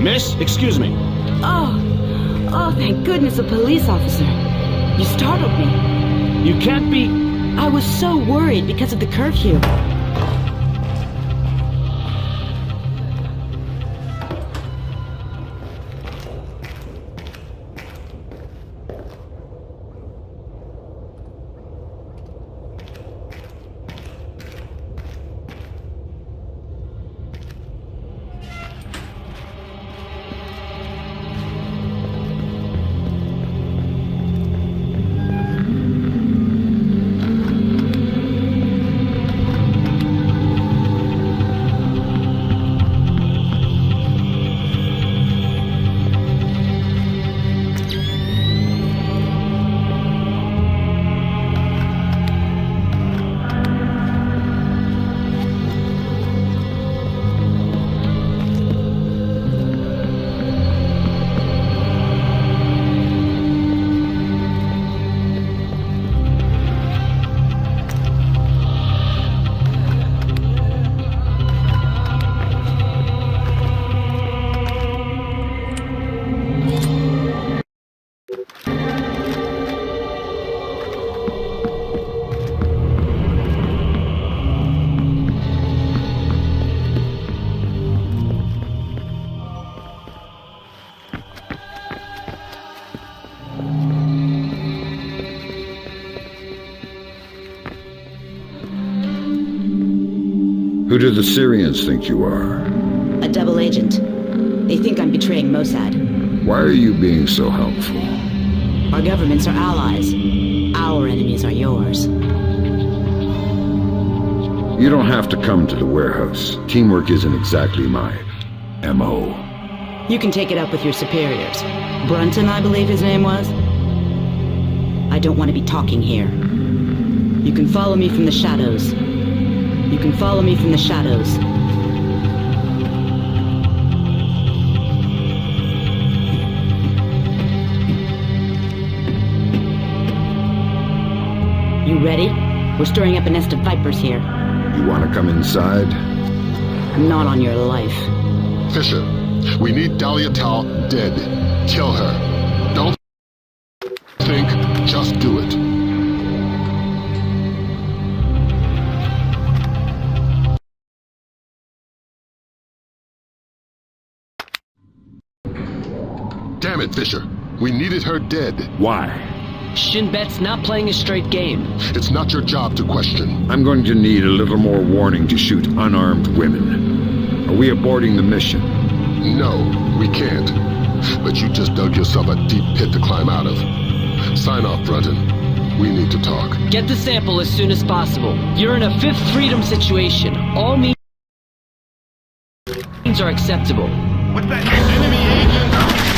Miss, excuse me. Oh, thank goodness, a police officer. You startled me. You can't be... I was so worried because of the curfew. Who do the Syrians think you are? A double agent. They think I'm betraying Mossad. Why are you being so helpful? Our governments are allies. Our enemies are yours. You don't have to come to the warehouse. Teamwork isn't exactly my M.O. You can take it up with your superiors. Brunton, I believe his name was. I don't want to be talking here. You can follow me from the shadows. You can follow me from the shadows. You ready? We're stirring up a nest of vipers here. You want to come inside? Not on your life. Fisher, we need Dahlia Tal dead. Kill her. Don't think, just do it. Damn it, Fisher. We needed her dead. Why? Shin Bet's not playing a straight game. It's not your job to question. I'm going to need a little more warning to shoot unarmed women. Are we aborting the mission? No, we can't. But you just dug yourself a deep pit to climb out of. Sign off, Brunton. We need to talk. Get the sample as soon as possible. You're in a Fifth Freedom situation. All means are acceptable. What's that? Enemy agent!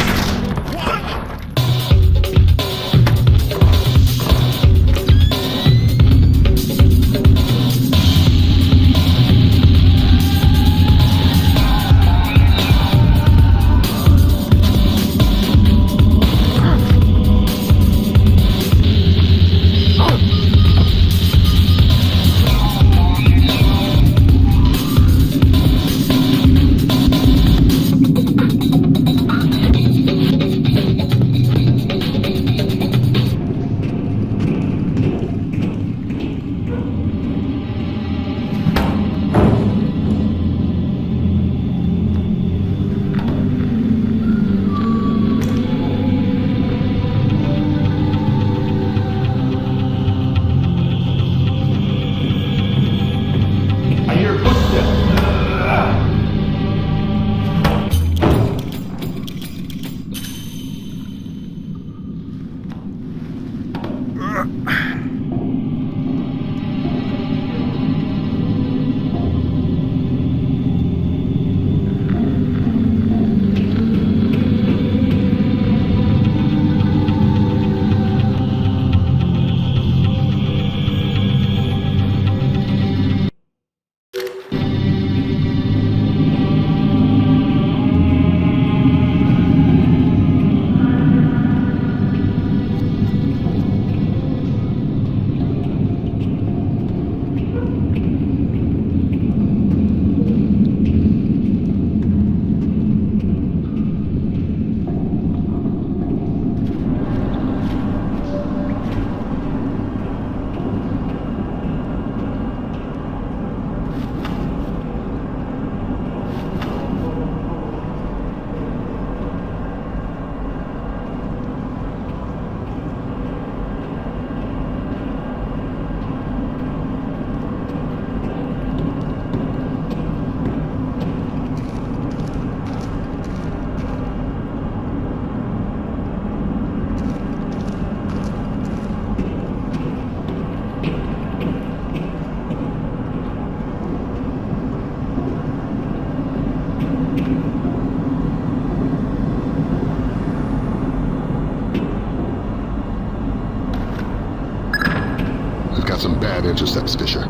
Some bad intercepts, Fisher.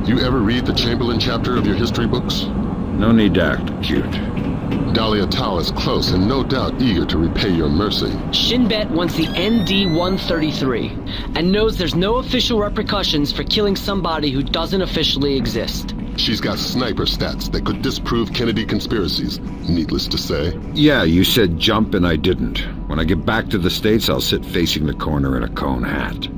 You ever read the Chamberlain chapter of your history books? No need to act cute. Dahlia Tal is close and no doubt eager to repay your mercy. Shin Bet wants the ND-133 and knows there's no official repercussions for killing somebody who doesn't officially exist. She's got sniper stats that could disprove Kennedy conspiracies, needless to say. Yeah, you said jump and I didn't. When I get back to the States, I'll sit facing the corner in a cone hat.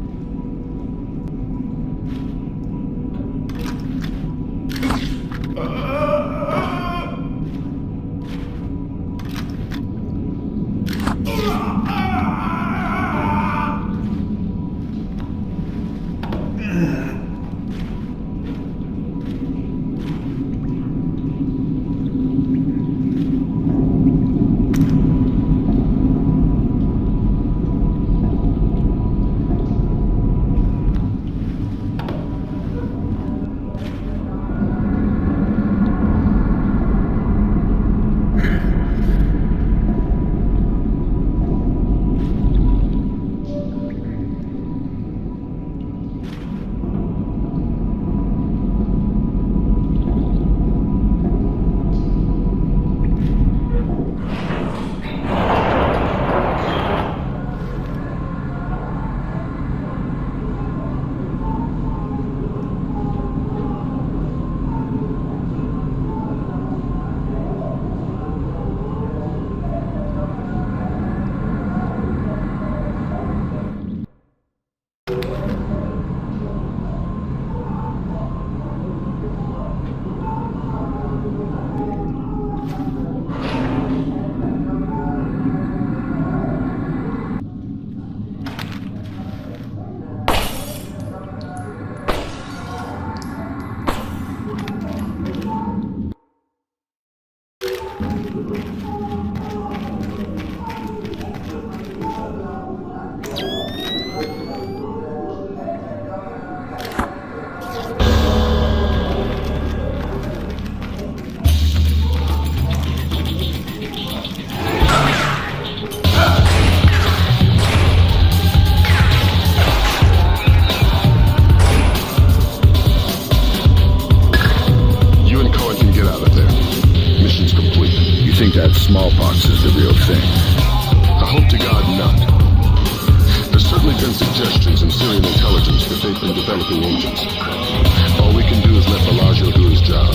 smallpox is the real thing. I hope to God not. There's certainly been suggestions in Syrian intelligence that they've been developing agents. All we can do is let Bellagio do his job.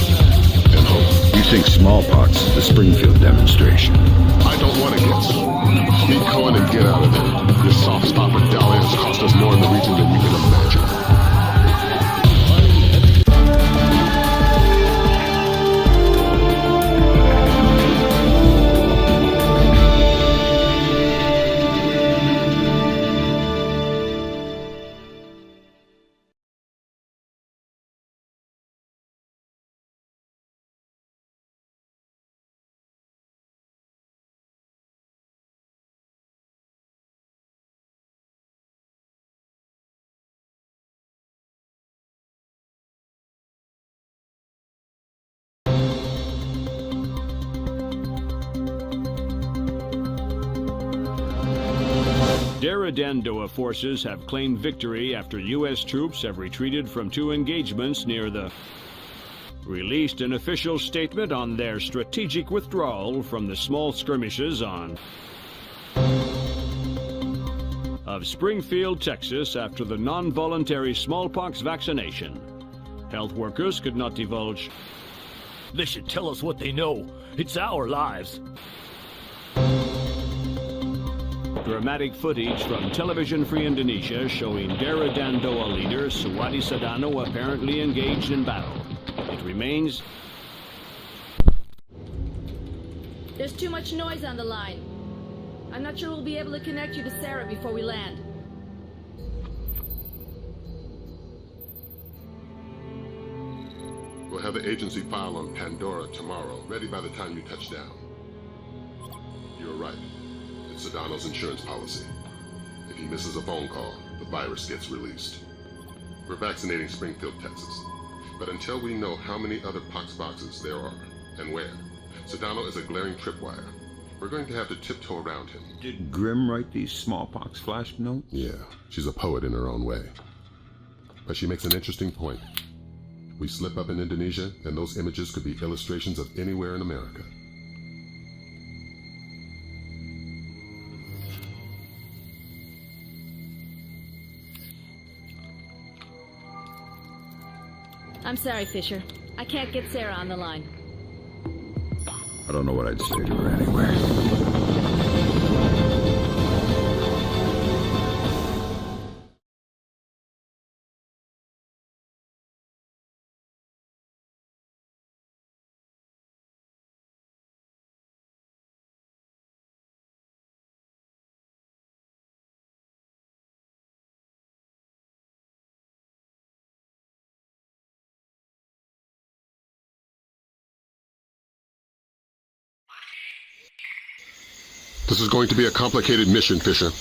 And hope. You think smallpox is the Springfield demonstration? I don't want to guess. Meet Cohen and get out of there. This soft spot with Dahlia has cost us more in the region than you can imagine. Dandoa forces have claimed victory after U.S. troops have retreated from 2 engagements near the... released an official statement on their strategic withdrawal from the small skirmishes on... of Springfield, Texas after the non-voluntary smallpox vaccination. Health workers could not divulge... They should tell us what they know. It's our lives. Dramatic footage from Television Free Indonesia showing Dera Dandoa leader Suwadi Sadano apparently engaged in battle. It remains... There's too much noise on the line. I'm not sure we'll be able to connect you to Sarah before we land. We'll have the agency file on Pandora tomorrow, ready by the time you touch down. You're right. It's Sedano's insurance policy. If he misses a phone call, the virus gets released. We're vaccinating Springfield, Texas. But until we know how many other pox boxes there are, and where, Sedano is a glaring tripwire. We're going to have to tiptoe around him. Did Grimm write these smallpox flash notes? Yeah, she's a poet in her own way. But she makes an interesting point. We slip up in Indonesia, and those images could be illustrations of anywhere in America. I'm sorry, Fisher. I can't get Sarah on the line. I don't know what I'd say to her anyway. This is going to be a complicated mission, Fisher.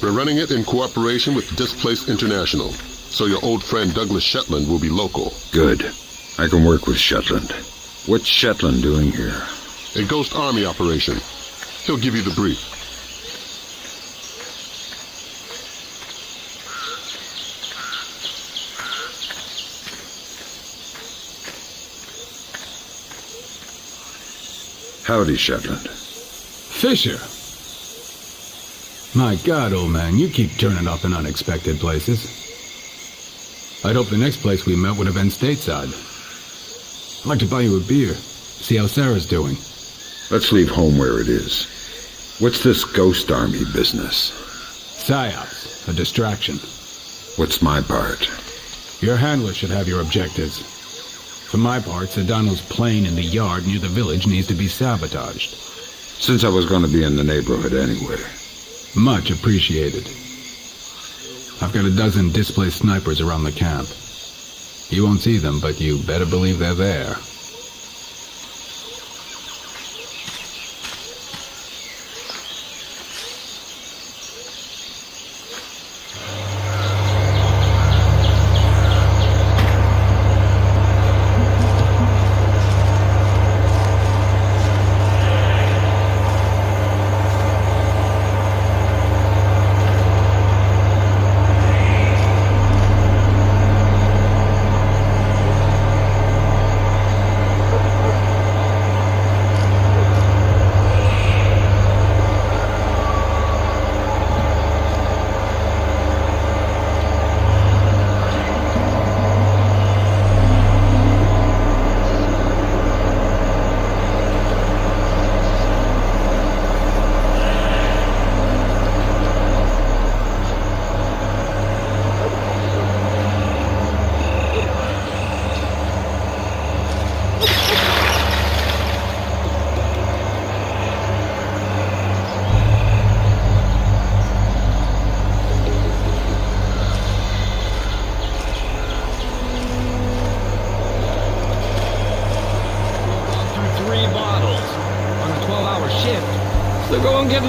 We're running it in cooperation with Displaced International, so your old friend Douglas Shetland will be local. Good. I can work with Shetland. What's Shetland doing here? A Ghost Army operation. He'll give you the brief. Howdy, Shetland. Fisher! My God, old man, you keep turning up in unexpected places. I'd hoped the next place we met would have been stateside. I'd like to buy you a beer, see how Sarah's doing. Let's leave home where it is. What's this Ghost Army business? PSYOPs, a distraction. What's my part? Your handler should have your objectives. For my part, Sedano's plane in the yard near the village needs to be sabotaged. Since I was going to be in the neighborhood anyway. Much appreciated. I've got a dozen displaced snipers around the camp. You won't see them, but you better believe they're there.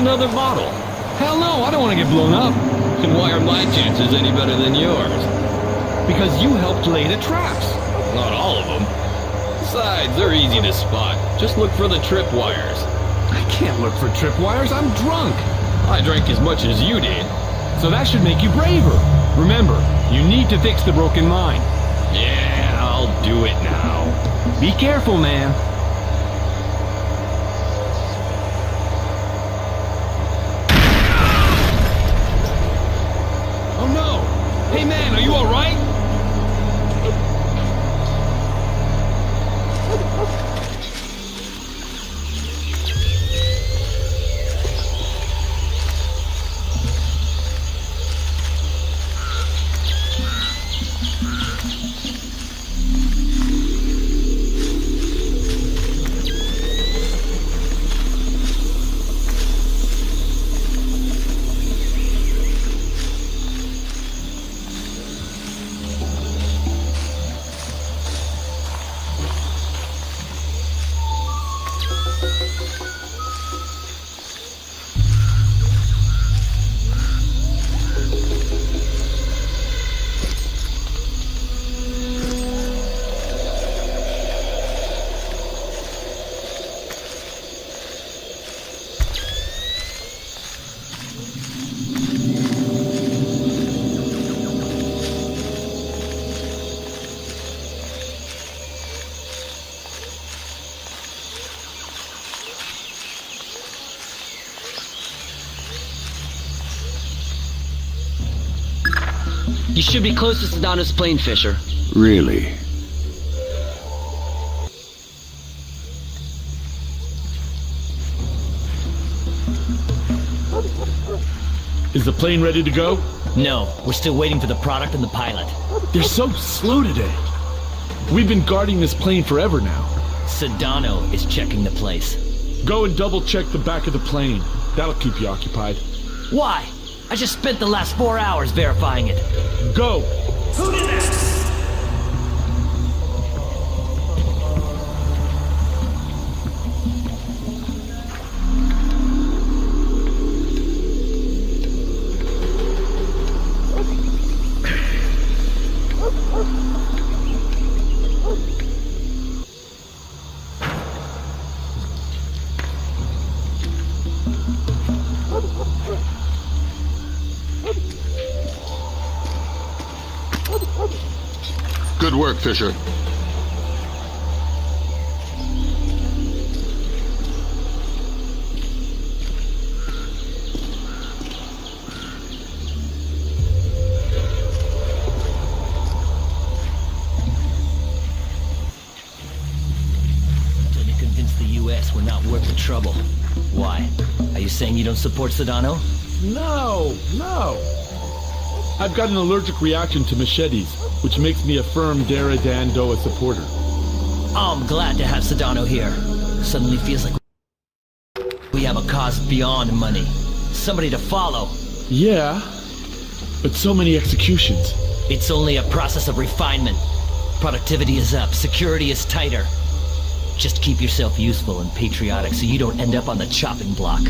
another model. Hell no, I don't want to get blown up. And why are my chances any better than yours? Because you helped lay the traps. Not all of them. Besides, they're easy to spot. Just look for the tripwires. I can't look for tripwires, I'm drunk. I drank as much as you did. So that should make you braver. Remember, you need to fix the broken mine. Yeah, I'll do it now. Be careful, man. Oh no! Hey man, are you alright? You should be close to Sedano's plane, Fisher. Really? Is the plane ready to go? No, we're still waiting for the product and the pilot. They're so slow today. We've been guarding this plane forever now. Sedano is checking the place. Go and double check the back of the plane. That'll keep you occupied. Why? I just spent the last 4 hours verifying it. Go! Who did that? Good work, Fisher. Until you convince the U.S. we're not worth the trouble. Why? Are you saying you don't support Sedano? No, no. I've got an allergic reaction to machetes, which makes me a firm Dandoa supporter. Oh, I'm glad to have Sedano here. Suddenly feels like we have a cause beyond money. Somebody to follow. Yeah, but so many executions. It's only a process of refinement. Productivity is up, security is tighter. Just keep yourself useful and patriotic so you don't end up on the chopping block.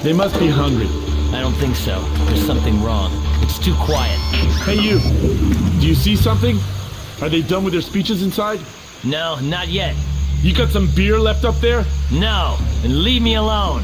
They must be hungry. I don't think so. There's something wrong. It's too quiet. Hey you! Do you see something? Are they done with their speeches inside? No, not yet. You got some beer left up there? No, and leave me alone.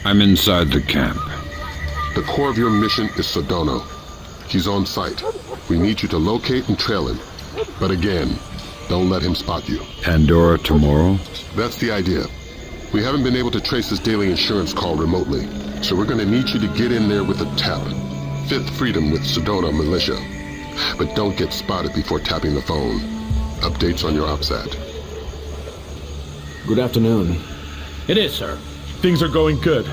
I'm inside the camp. The core of your mission is Sedona. He's on site. We need you to locate and trail him. But again, don't let him spot you. Pandora tomorrow? That's the idea. We haven't been able to trace his daily insurance call remotely, so we're going to need you to get in there with a tap. Fifth Freedom with Sedona Militia. But don't get spotted before tapping the phone. Updates on your OPSAT. Good afternoon. It is, sir. Things are going good.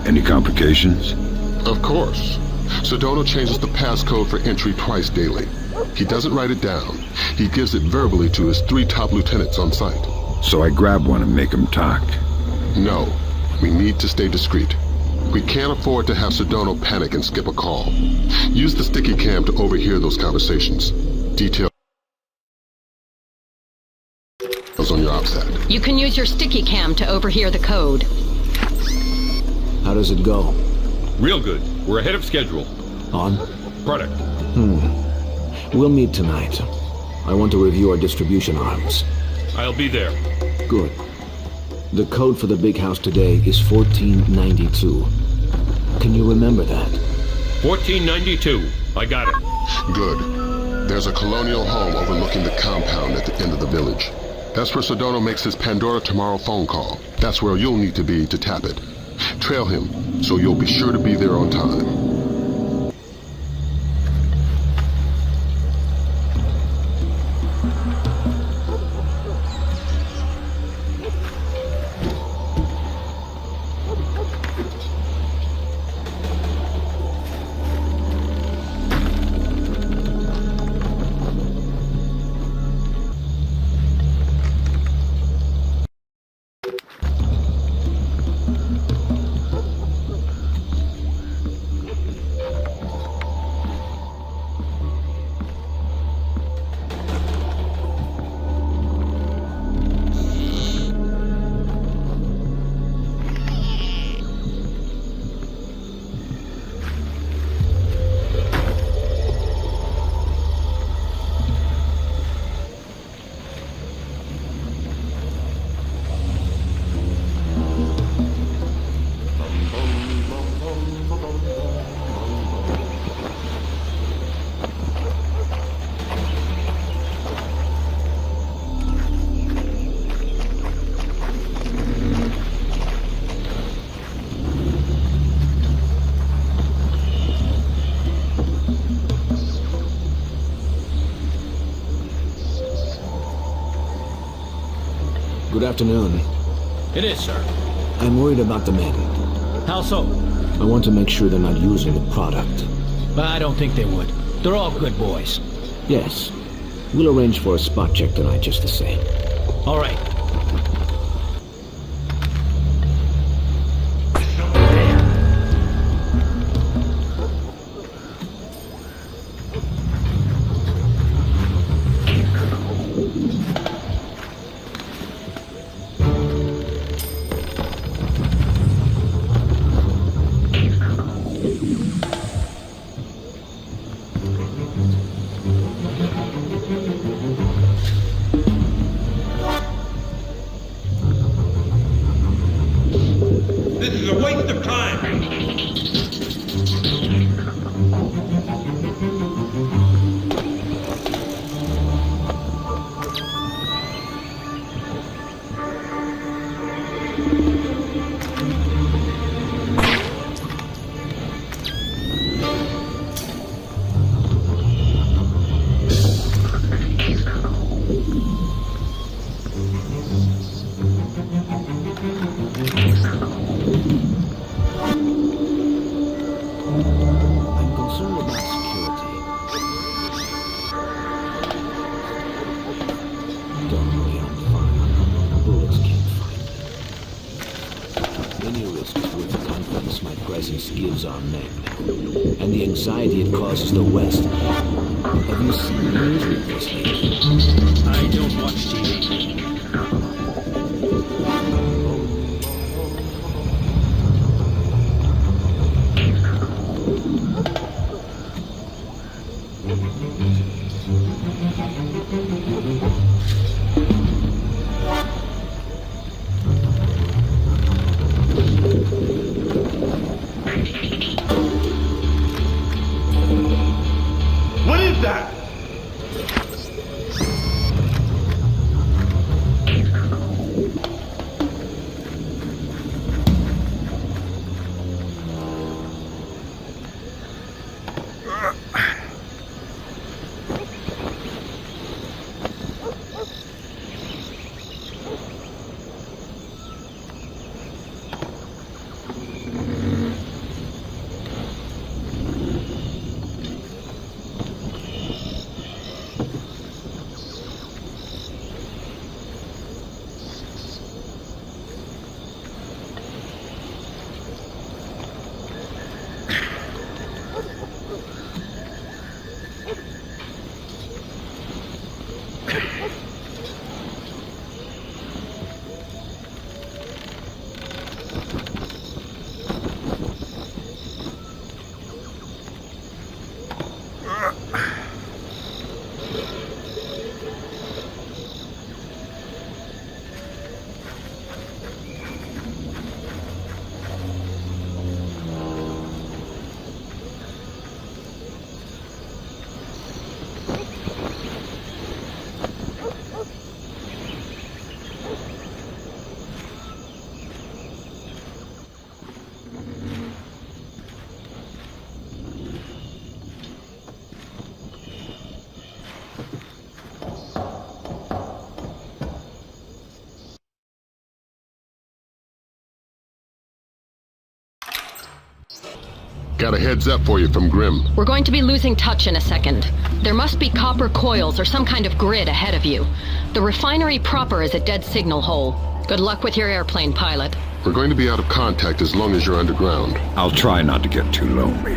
Any complications? Of course. Sedona changes the passcode for entry twice daily. He doesn't write it down. He gives it verbally to his 3 top lieutenants on site. So I grab one and make him talk. No. We need to stay discreet. We can't afford to have Sedona panic and skip a call. Use the sticky cam to overhear those conversations. Details on your OPSAT. You can use your sticky cam to overhear the code. How does it go? Real good. We're ahead of schedule. On? Product. We'll meet tonight. I want to review our distribution arms. I'll be there. Good. The code for the big house today is 1492. Can you remember that? 1492. I got it. Good. There's a colonial home overlooking the compound at the end of the village. That's where Sedona makes his Pandora tomorrow phone call. That's where you'll need to be to tap it. Trail him, so you'll be sure to be there on time. afternoon. It is, sir. I'm worried about the men. How so? I want to make sure they're not using the product. I don't think they would. They're all good boys. Yes. We'll arrange for a spot check tonight just the same. All right. This is a waste of time. I'm concerned about security. Don't worry, I'm fine. Bullets can't find me. Any risk is worth the confidence my presence gives our men, and the anxiety it causes the West. Have you seen the news reports lately? I don't watch TV. What is that? Got a heads up for you from Grim. We're going to be losing touch in a second. There must be copper coils or some kind of grid ahead of you. The refinery proper is a dead signal hole. Good luck with your airplane, pilot. We're going to be out of contact as long as you're underground. I'll try not to get too lonely.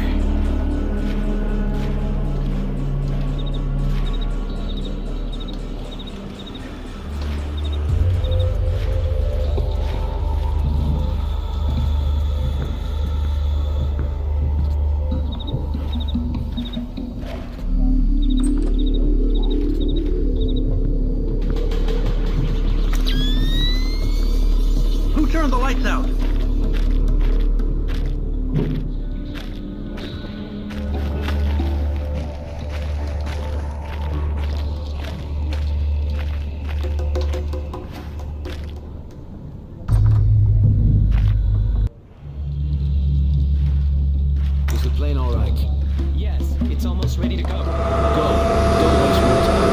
Who turned the lights out? Is the plane all right? Yes, it's almost ready to go. Go. Don't waste more time.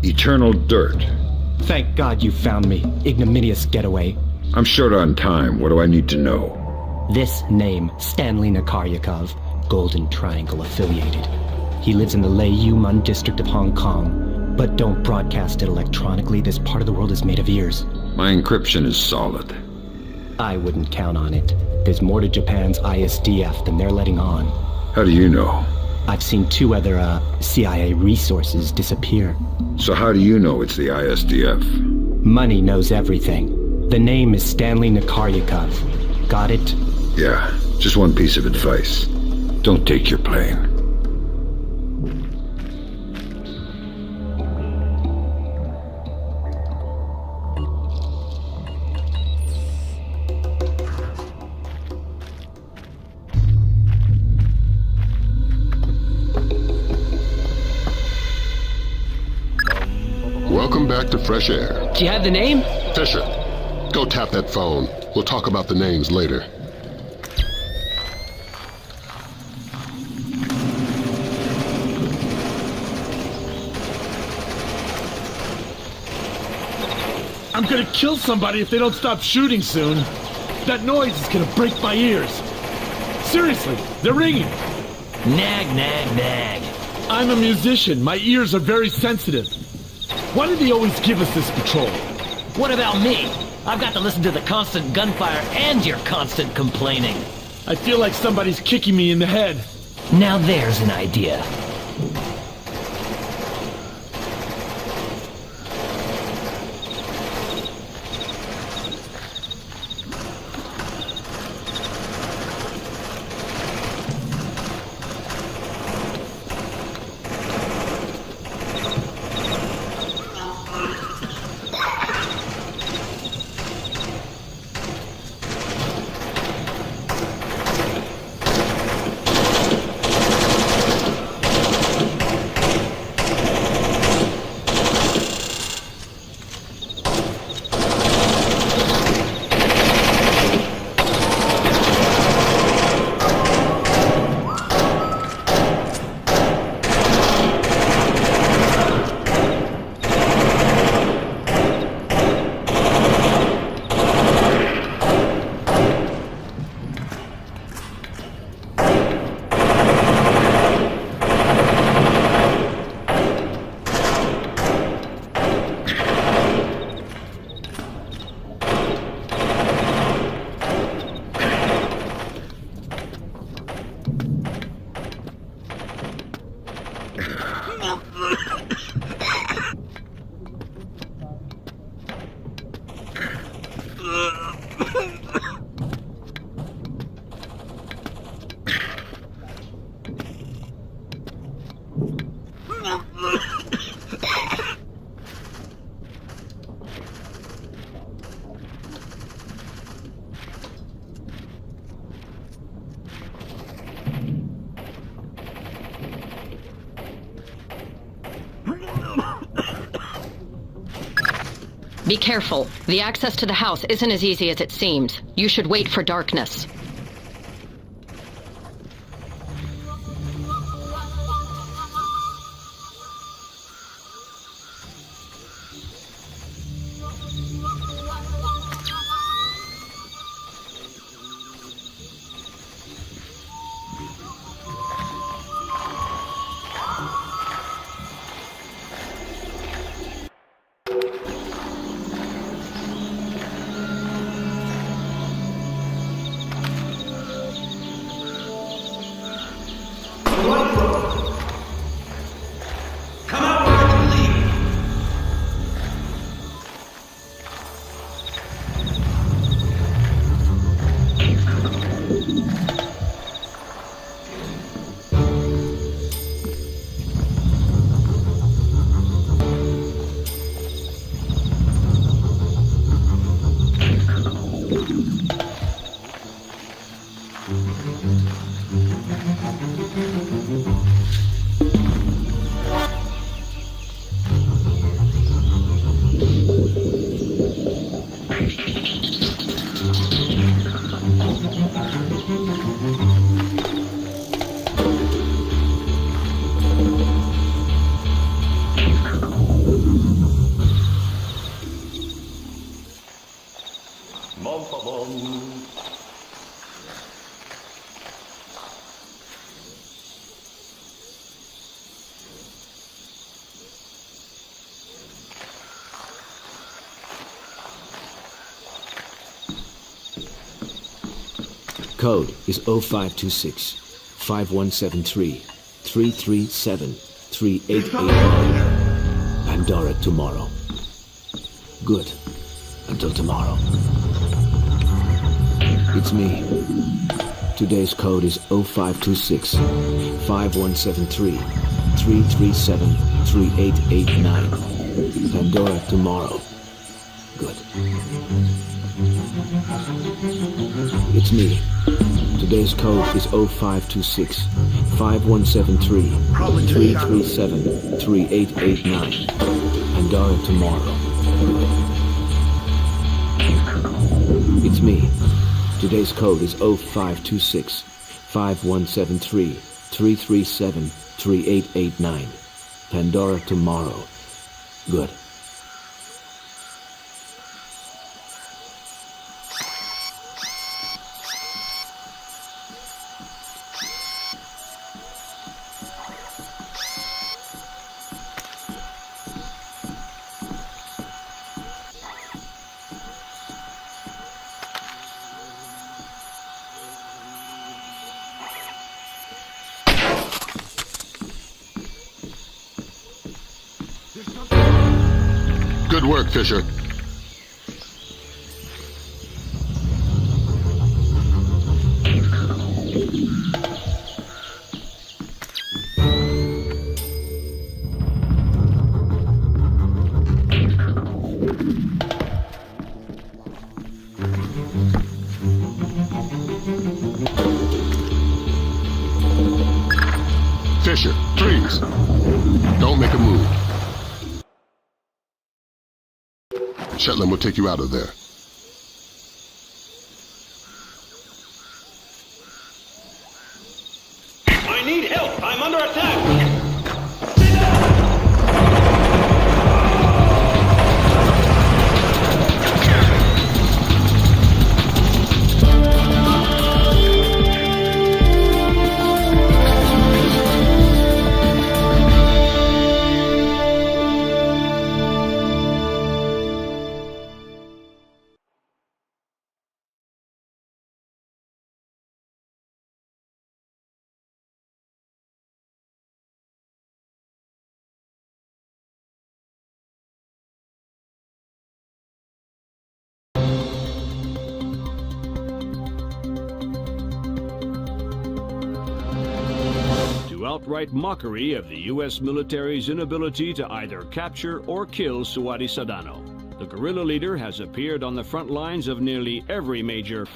Eternal dirt. Thank God you found me, ignominious getaway. I'm short on time. What do I need to know? This name, Stanley Nakaryakov, Golden Triangle affiliated. He lives in the Lei Yuman district of Hong Kong, but don't broadcast it electronically. This part of the world is made of ears. My encryption is solid. I wouldn't count on it. There's more to Japan's ISDF than they're letting on. How do you know? I've seen 2 other, CIA resources disappear. So how do you know it's the ISDF? Money knows everything. The name is Stanley Nakaryakov. Got it? Yeah, just one piece of advice. Don't take your plane. Welcome back to Fresh Air. Do you have the name? Fisher, go tap that phone. We'll talk about the names later. I'm gonna kill somebody if they don't stop shooting soon. That noise is gonna break my ears. Seriously, they're ringing. Nag, nag, nag. I'm a musician. My ears are very sensitive. Why do they always give us this patrol? What about me? I've got to listen to the constant gunfire and your constant complaining. I feel like somebody's kicking me in the head. Now there's an idea. Be careful. The access to the house isn't as easy as it seems. You should wait for darkness. Code is 0526 5173 337 3889. Pandora tomorrow. Good. Until tomorrow. It's me. Today's code is 0526 5173 337 3889. Pandora tomorrow. Good. It's me. Today's code is 0526 5173 337 3889. Pandora tomorrow. It's me. Today's code is 0526 5173 337 3889. Pandora tomorrow. Good. Good work, Fisher. Fisher, freeze. Don't make a move. Shetland will take you out of there. I need help! I'm under attack! Outright mockery of the U.S. military's inability to either capture or kill Suwadi Sadano. The guerrilla leader has appeared on the front lines of nearly every major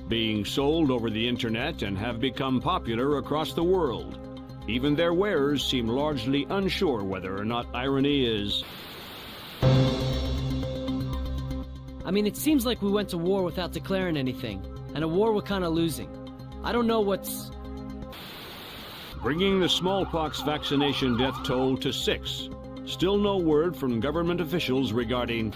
being sold over the internet and have become popular across the world. Even their wearers seem largely unsure whether or not irony is... I mean, it seems like we went to war without declaring anything, and a war we're kind of losing. I don't know what's... Bringing the smallpox vaccination death toll to 6. Still no word from government officials regarding...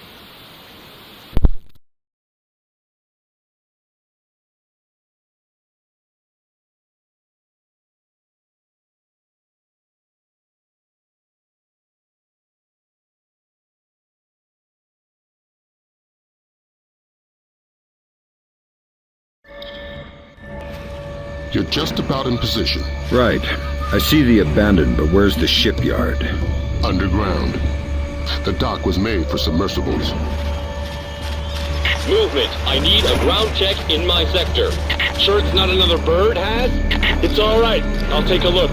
You're just about in position. Right. I see the abandoned, but where's the shipyard? Underground. The dock was made for submersibles. Movement. I need a ground check in my sector. Sure it's not another bird, Has? It's all right. I'll take a look.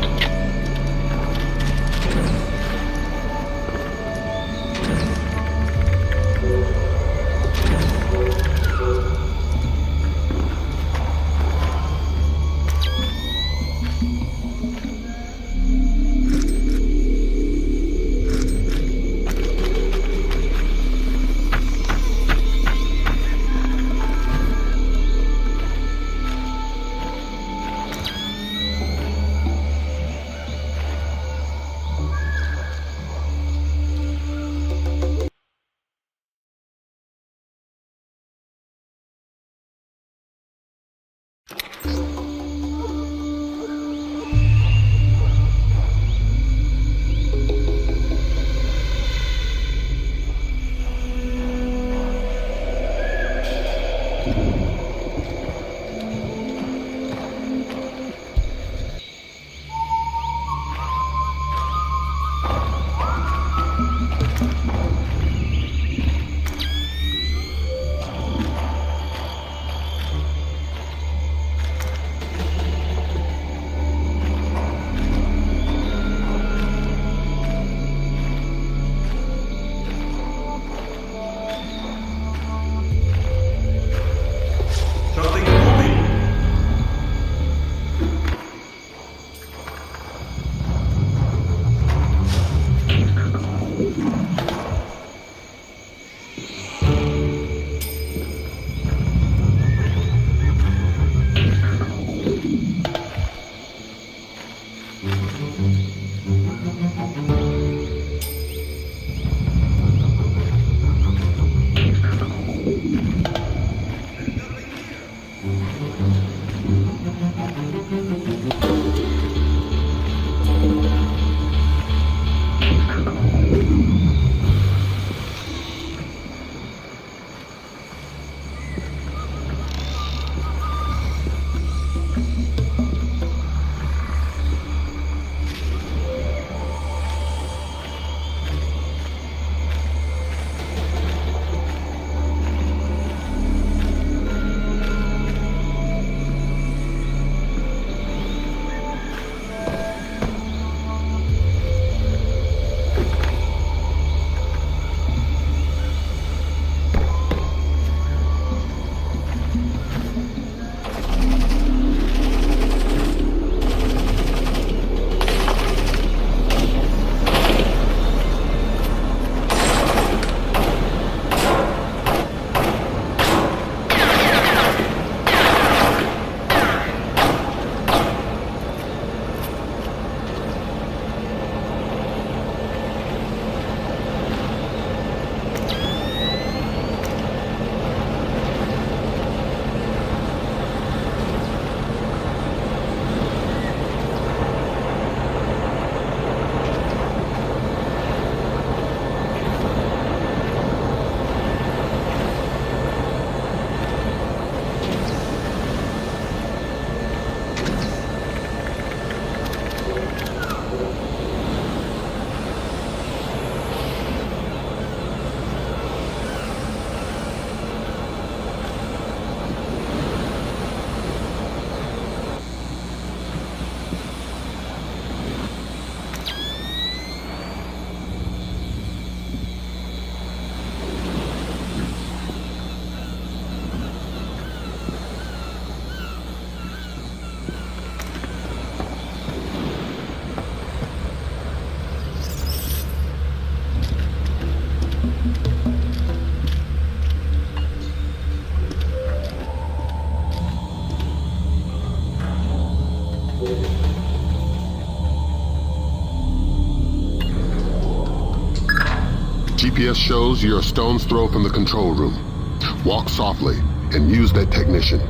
GPS shows you're a stone's throw from the control room. Walk softly and use that technician.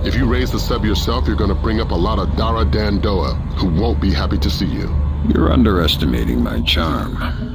If you raise the sub yourself, you're gonna bring up a lot of Dara Dandoa who won't be happy to see you. You're underestimating my charm.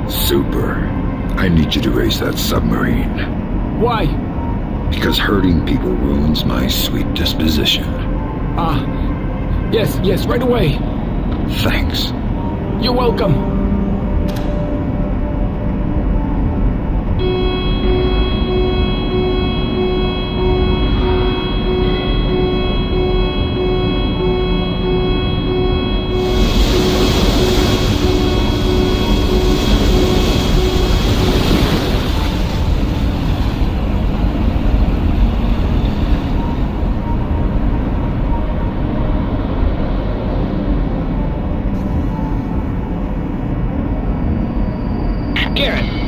Super. I need you to raise that submarine. Why? Because hurting people ruins my sweet disposition. Yes, right away. Thanks. You're welcome.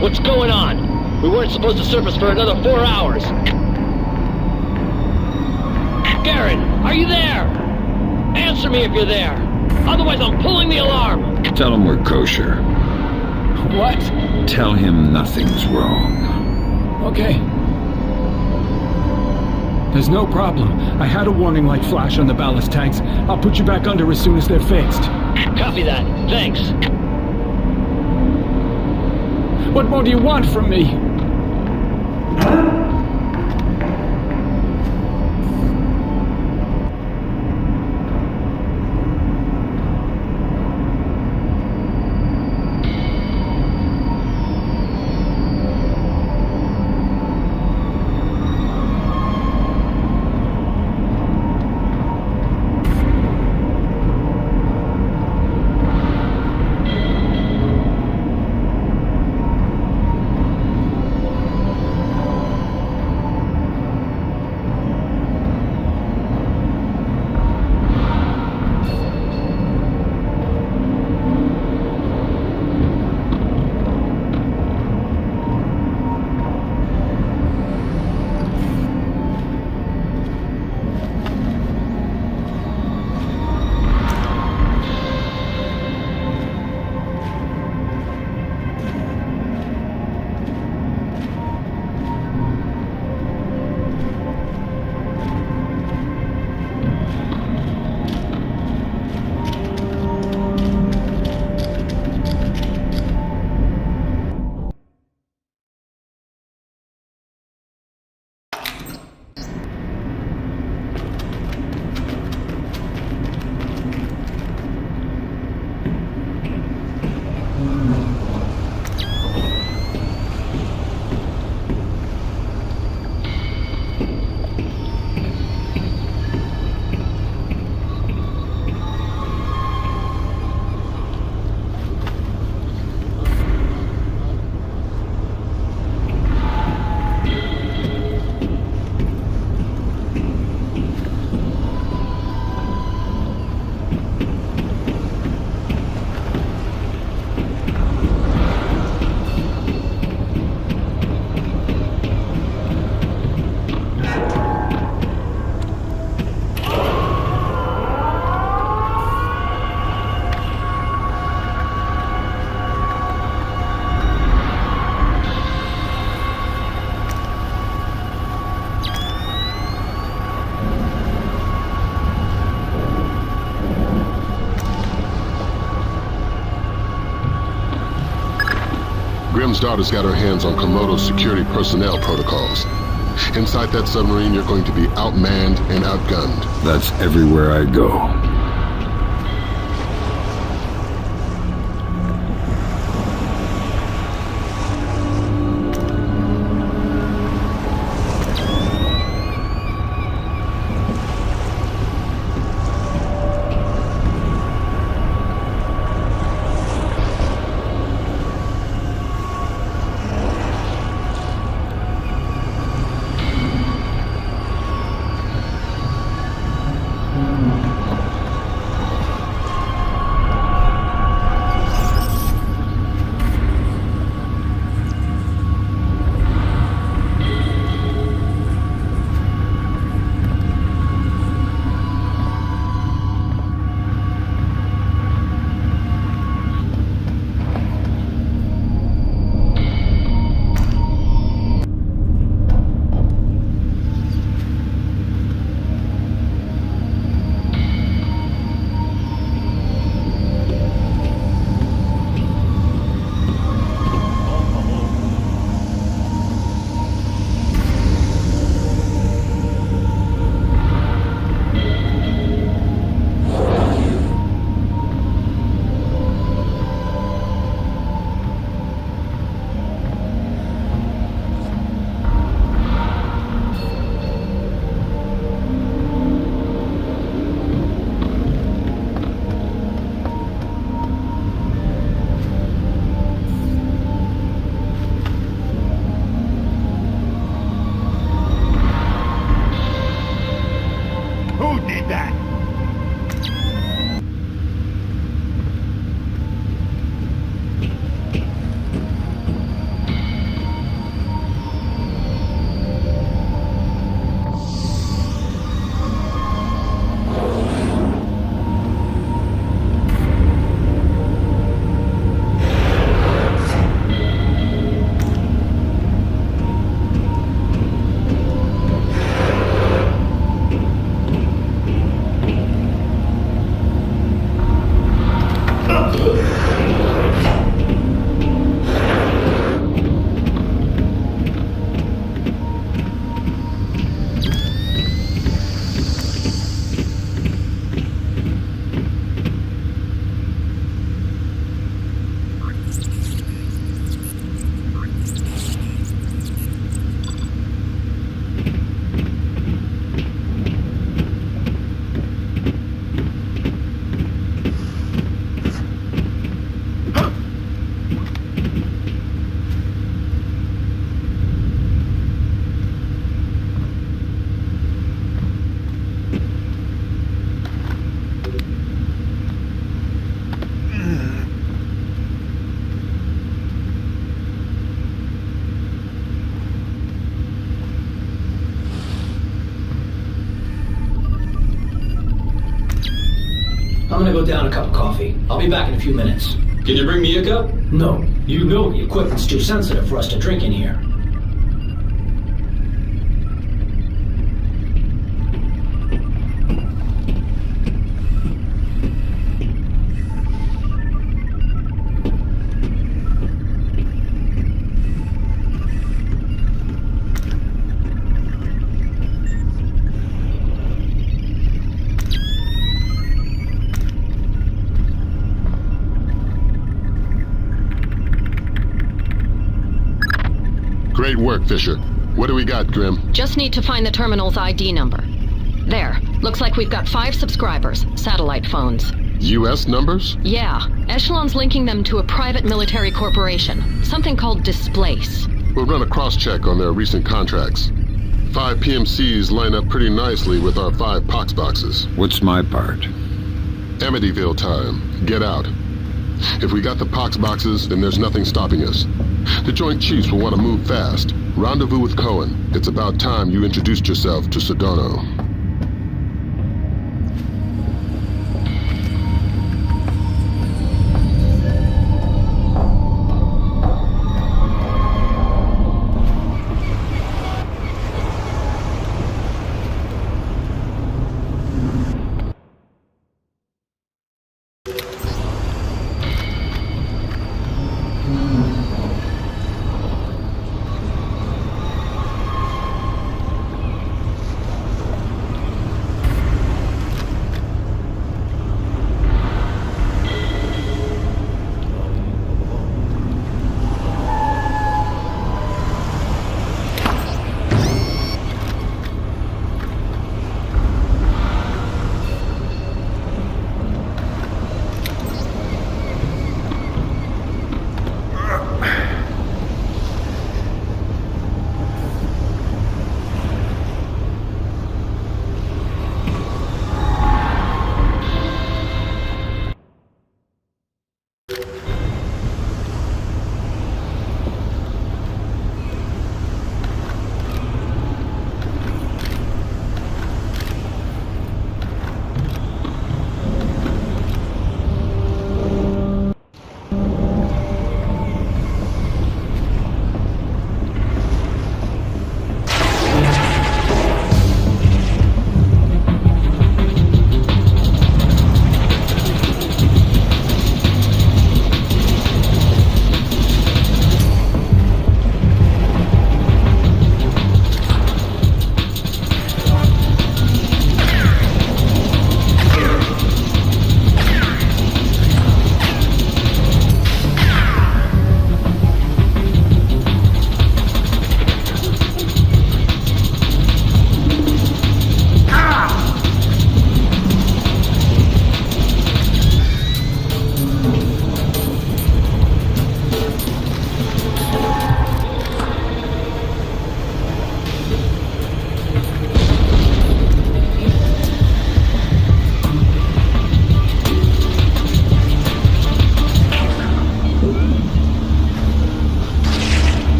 What's going on? We weren't supposed to surface for another 4 hours. Garrett, are you there? Answer me if you're there. Otherwise, I'm pulling the alarm. Tell him we're kosher. What? Tell him nothing's wrong. Okay. There's no problem. I had a warning light flash on the ballast tanks. I'll put you back under as soon as they're fixed. Copy that. Thanks. What more do you want from me? Grim's daughter's got her hands on Komodo's security personnel protocols. Inside that submarine, you're going to be outmanned and outgunned. That's everywhere I go. I'm gonna go down a cup of coffee. I'll be back in a few minutes. Can you bring me a cup? No. You know the equipment's too sensitive for us to drink in here. Great work, Fisher. What do we got, Grim? Just need to find the terminal's ID number. There. Looks like we've got 5 subscribers, satellite phones. U.S. numbers? Yeah. Echelon's linking them to a private military corporation. Something called Displace. We'll run a cross-check on their recent contracts. 5 PMCs line up pretty nicely with our 5 pox boxes. What's my part? Amityville time. Get out. If we got the pox boxes, then there's nothing stopping us. The Joint Chiefs will want to move fast. Rendezvous with Cohen. It's about time you introduced yourself to Sedano.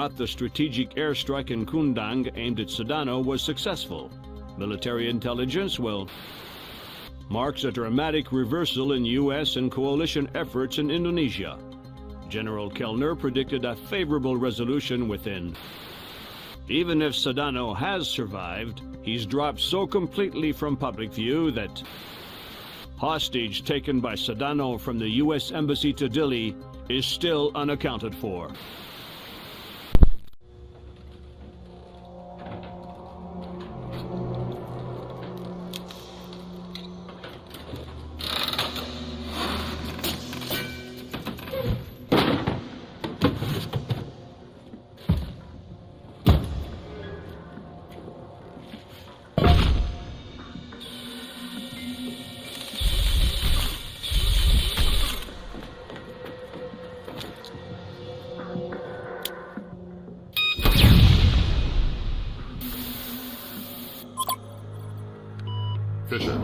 not, the strategic airstrike in Kundang aimed at Sedano was successful. Military intelligence, well, marks a dramatic reversal in U.S. and coalition efforts in Indonesia. General Kellner predicted a favorable resolution within. Even if Sedano has survived, he's dropped so completely from public view that hostage taken by Sedano from the U.S. Embassy to Dili is still unaccounted for. Fisher.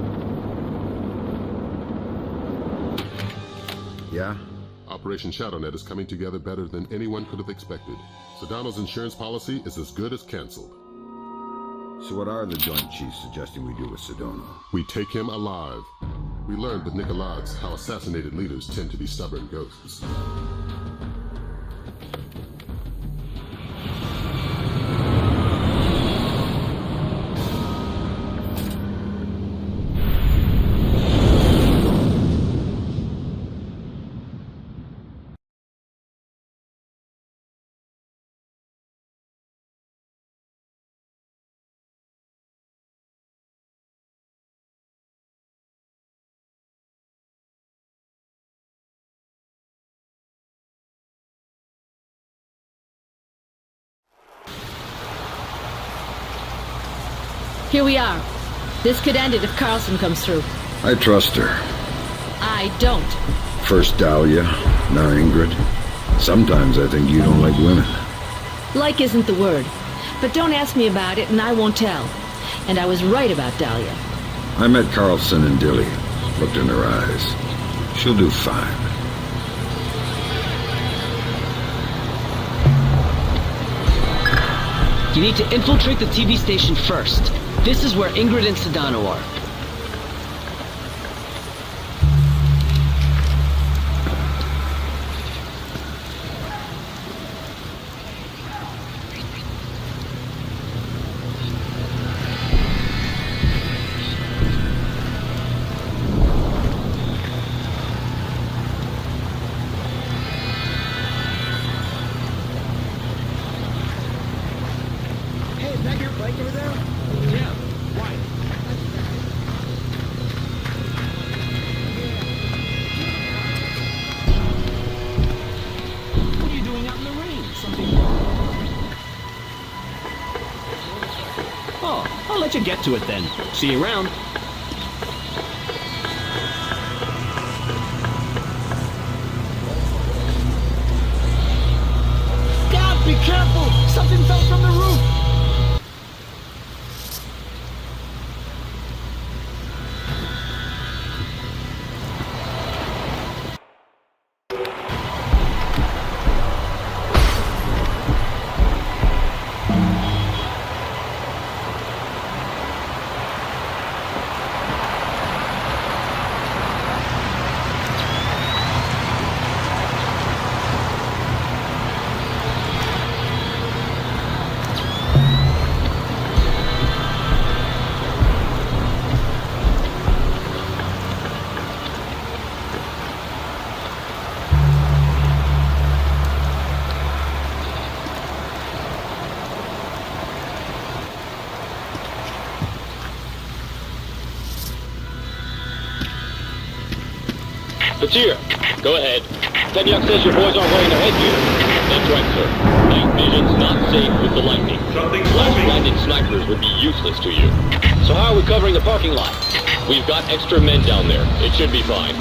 Yeah? Operation ShadowNet is coming together better than anyone could have expected. Sedano's insurance policy is as good as canceled. So what are the Joint Chiefs suggesting we do with Sedano? We take him alive. We learned with Nicolaides how assassinated leaders tend to be stubborn ghosts. Here we are. This could end it if Carlson comes through. I trust her. I don't. First Dahlia, now Ingrid. Sometimes I think you don't like women. Like isn't the word. But don't ask me about it and I won't tell. And I was right about Dahlia. I met Carlson in Dili. Looked in her eyes. She'll do fine. You need to infiltrate the TV station first. This is where Ingrid and Sedano are. I'll let you get to it then. See you around. Dad, be careful! Something fell from the roof! Batir, go ahead. Tenyak says your boys aren't wearing their headgear. That's right, sir. Night vision's not safe with the lightning. Flash-blinded snipers would be useless to you. So how are we covering the parking lot? We've got extra men down there. It should be fine.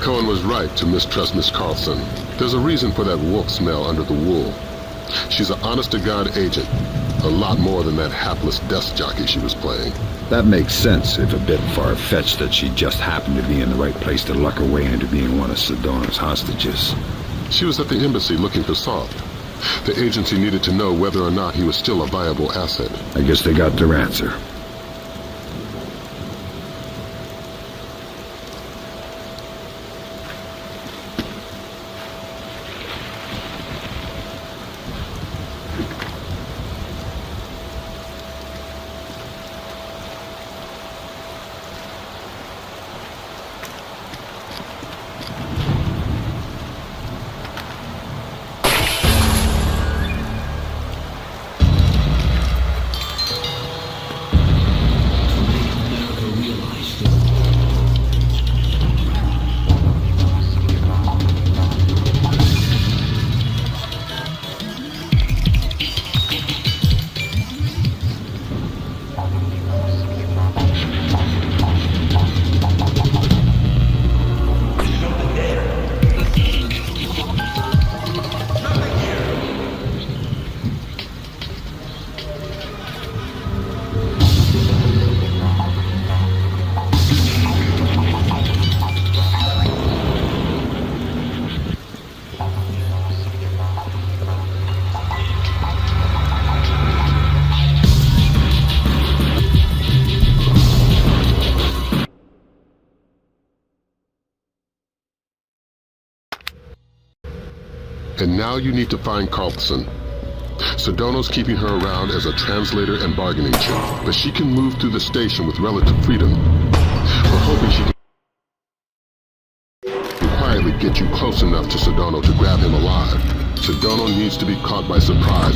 Cohen was right to mistrust Miss Carlson. There's a reason for that wolf smell under the wool. She's an honest-to-God agent. A lot more than that hapless desk jockey she was playing. That makes sense, if a bit far-fetched that she just happened to be in the right place to luck her way into being one of Sedano's hostages. She was at the embassy looking for Soft. The agency needed to know whether or not he was still a viable asset. I guess they got their answer. And now you need to find Carlson. Sedano's keeping her around as a translator and bargaining chip, but she can move through the station with relative freedom. We're hoping she can quietly get you close enough to Sedano to grab him alive. Sedano needs to be caught by surprise.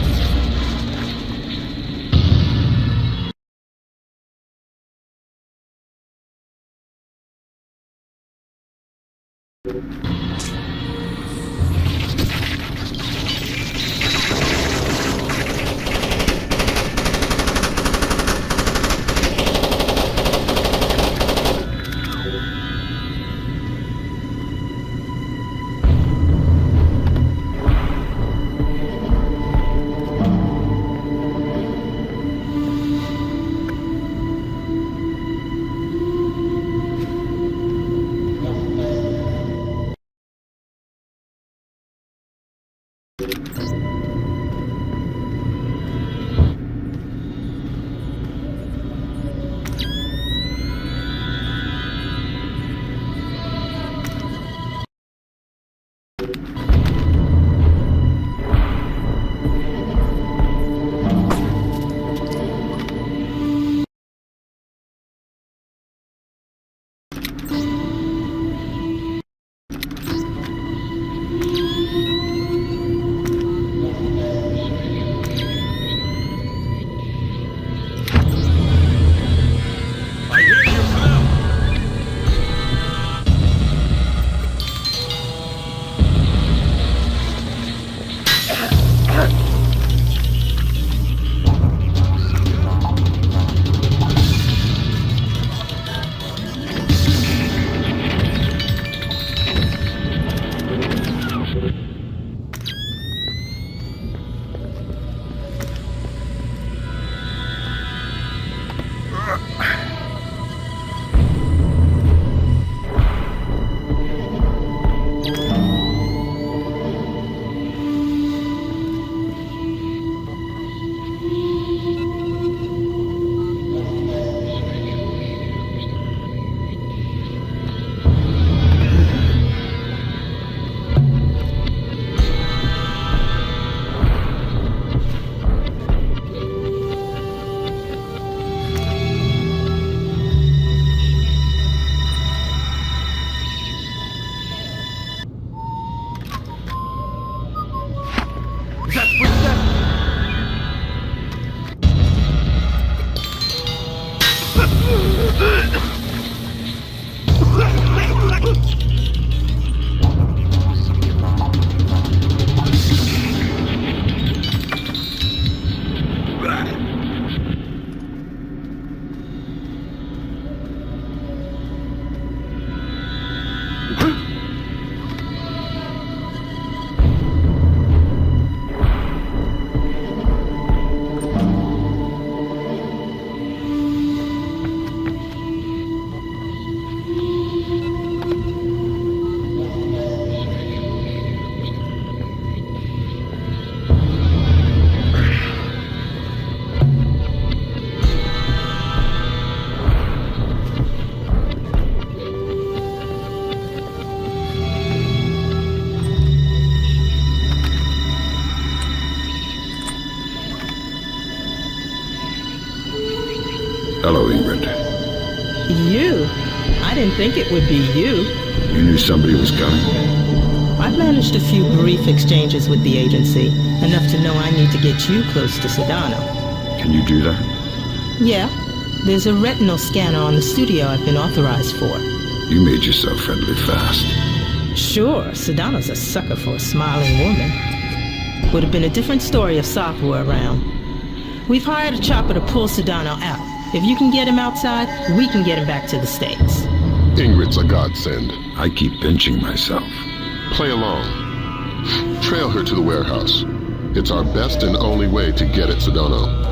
Hello, Ingrid. You? I didn't think it would be you. You knew somebody was coming? I've managed a few brief exchanges with the agency, enough to know I need to get you close to Sedano. Can you do that? Yeah. There's a retinal scanner on the studio I've been authorized for. You made yourself friendly fast. Sure, Sedano's a sucker for a smiling woman. Would have been a different story if Soph were around. We've hired a chopper to pull Sedano out. If you can get him outside, we can get him back to the States. Ingrid's a godsend. I keep pinching myself. Play along. Trail her to the warehouse. It's our best and only way to get at Sedano.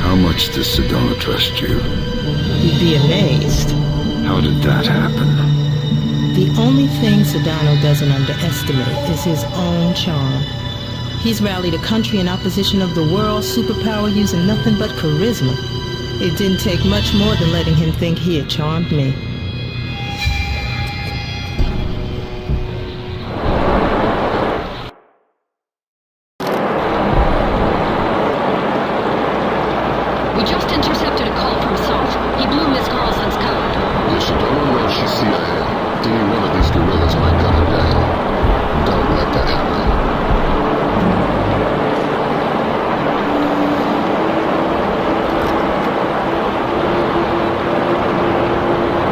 How much does Sedano trust you? You'd be amazed. How did that happen? The only thing Sedano doesn't underestimate is his own charm. He's rallied a country in opposition of the world's superpower using nothing but charisma. It didn't take much more than letting him think he had charmed me. We just intercepted a call from Soph. He blew Miss Carlson's code. If Sedano knows she's CIA, any one of these guerrillas might gun her down. Don't let that happen.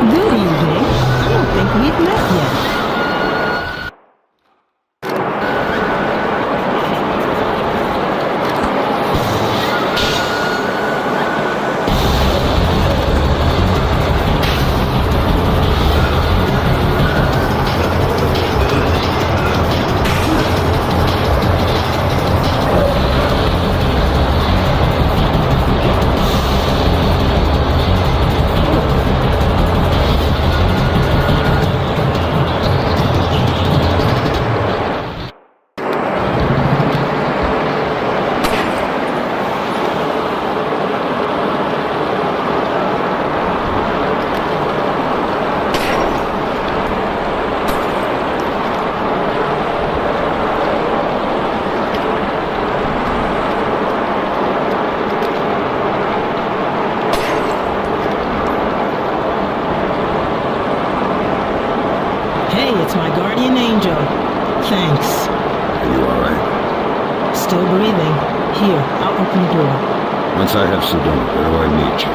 Good evening. I don't think we've met yet. Hey, it's my guardian angel. Thanks. Are you alright? Still breathing. Here, I'll open the door. Once I have Sedano, where do I meet you?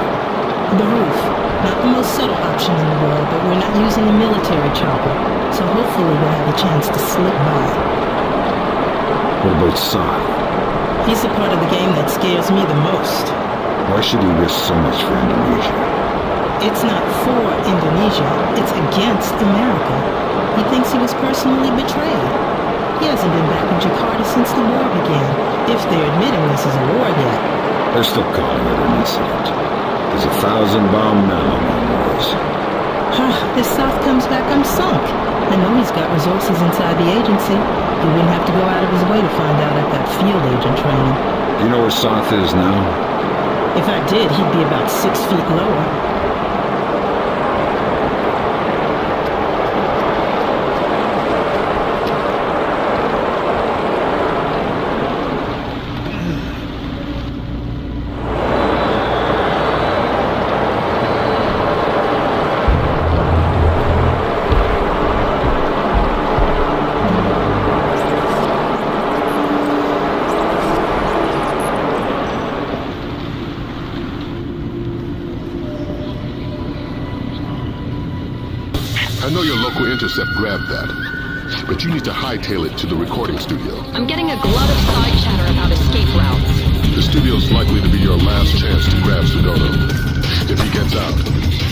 The roof. Not the most subtle option in the world, but we're not using a military chopper, so hopefully we'll have a chance to slip by. What about Soph? He's the part of the game that scares me the most. Why should he risk so much for Indonesia? It's not for Indonesia, it's against America. He thinks he was personally betrayed. He hasn't been back in Jakarta since the war began, if they're admitting this is a war yet. They're still calling it an incident. There's 1,000 bomb now among those. If South comes back, I'm sunk. I know he's got resources inside the agency. He wouldn't have to go out of his way to find out at that field agent training. Do you know where South is now? If I did, he'd be about 6 feet lower. I know your local intercept grabbed that. but you need to hightail it to the recording studio. I'm getting a glut of side chatter about escape routes. The studio's likely to be your last chance to grab Sedona. If he gets out,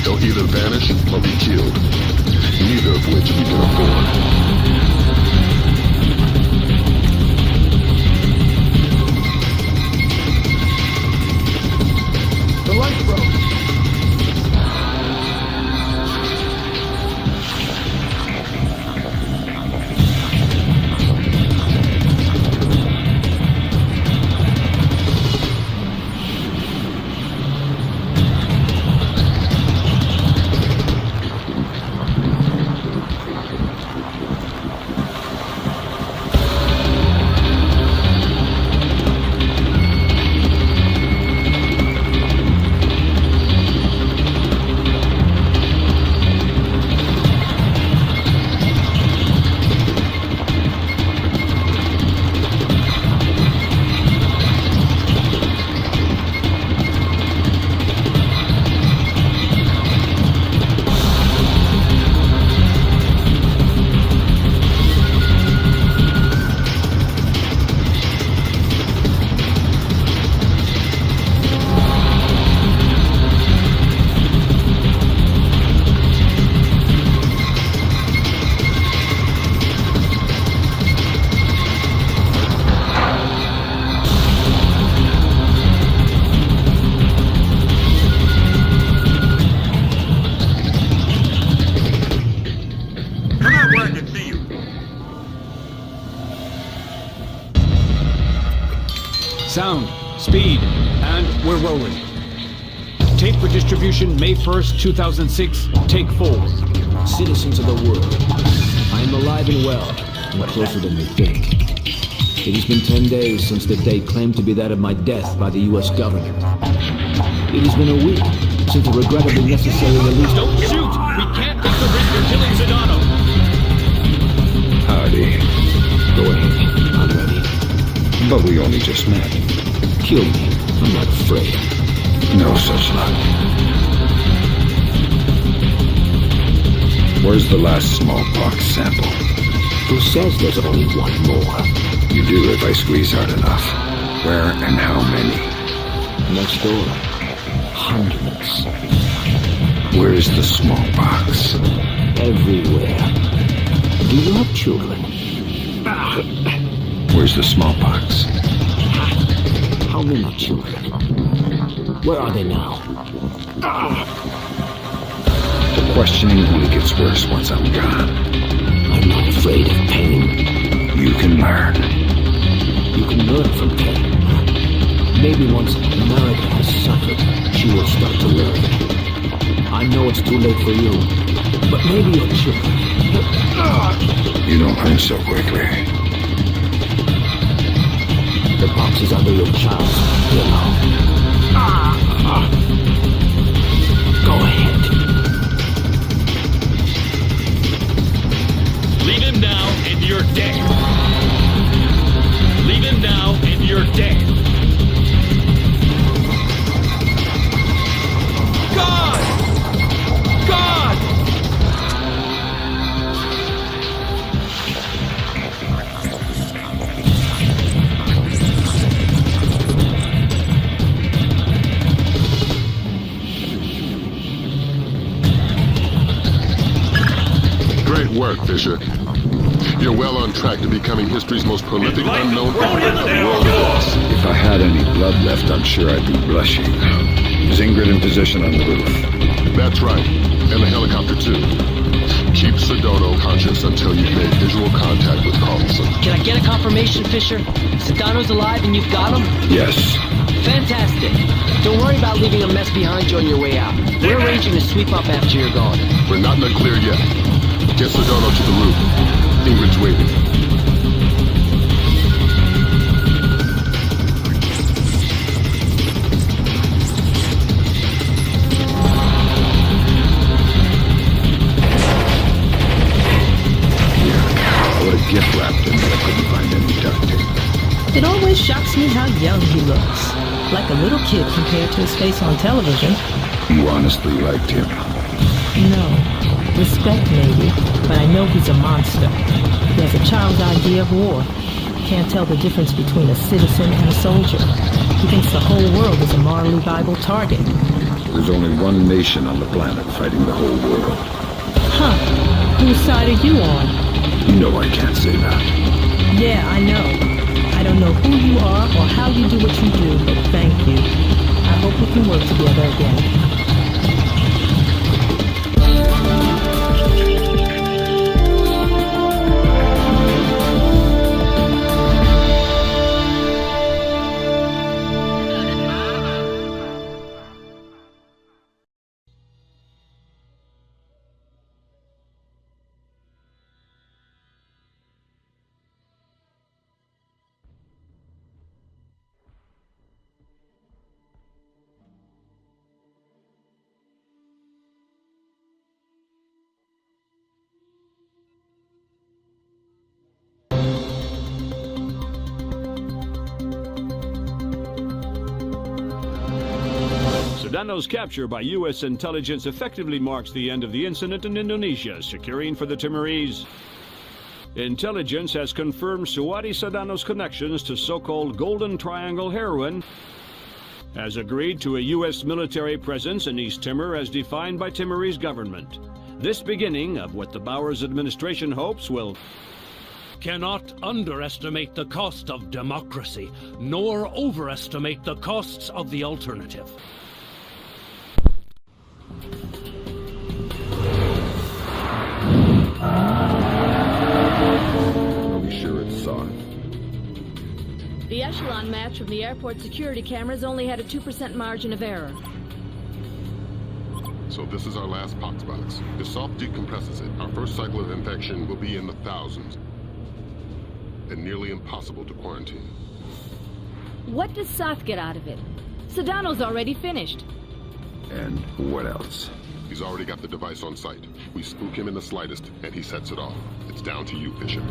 he'll either vanish or be killed, neither of which we can afford. The light broke. Sound, speed, and we're rolling. Tape for distribution May 1st, 2006, take 4. Citizens of the world, I am alive and well, and closer than you think. It has been 10 days since the date claimed to be that of my death by the U.S. government. It has been a week since the regrettably necessary release... Don't shoot! We can't take the risk of killing Sedano! Howdy. Go ahead, I'm ready. But we only just met. Kill me, I'm not afraid. No such luck. Where's the last smallpox sample? Who says there's only one more? You do if I squeeze hard enough. Where and how many? Next door. Hundreds. Where's the smallpox? Everywhere. Do you have children? Where's the smallpox? How many children? Where are they now? The questioning only gets worse once I'm gone. I'm not afraid of pain. You can learn. You can learn from pain. Maybe once America has suffered, she will start to learn. I know it's too late for you, but maybe your children. You don't learn so quickly. The box is under your child's pillow. Go ahead. Leave him now and you're dead. Leave him now and you're dead. God! God! Great work, Fisher. You're well on track to becoming history's most prolific unknown author of world events. If I had any blood left, I'm sure I'd be blushing. Is Ingrid in position on the roof? That's right. And the helicopter, too. Keep Sedano conscious until you've made visual contact with Carlson. Can I get a confirmation, Fisher? Sedano's alive and you've got him? Yes. Fantastic. Don't worry about leaving a mess behind you on your way out. We're arranging to sweep up after you're gone. We're not in the clear yet. Get Sedano to the roof. Ingrid's waiting. I would have gift wrapped him, but I couldn't find any duct tape. It always shocks me how young he looks. Like a little kid compared to his face on television. You honestly liked him? No. Respect, maybe, but I know he's a monster. He has a child's idea of war. Can't tell the difference between a citizen and a soldier. He thinks the whole world is a morally viable target. There's only one nation on the planet fighting the whole world. Huh. Whose side are you on? You know I can't say that. Yeah, I know. I don't know who you are or how you do what you do, but thank you. I hope we can work together again. Sedano's capture by U.S. intelligence effectively marks the end of the incident in Indonesia, securing for the Timorese. Intelligence has confirmed Suwadi Sedano's connections to so-called Golden Triangle heroin, has agreed to a U.S. military presence in East Timor as defined by Timorese government. This beginning of what the Bowers administration hopes will cannot underestimate the cost of democracy, nor overestimate the costs of the alternative. Are we sure it's Saw? The echelon match from the airport security cameras only had a 2% margin of error. So this is our last pox box. If Soft decompresses it, our first cycle of infection will be in the thousands. And nearly impossible to quarantine. What does Soth get out of it? Sedano's already finished. And what else? He's already got the device on site. We spook him in the slightest, and he sets it off. It's down to you, Bishop.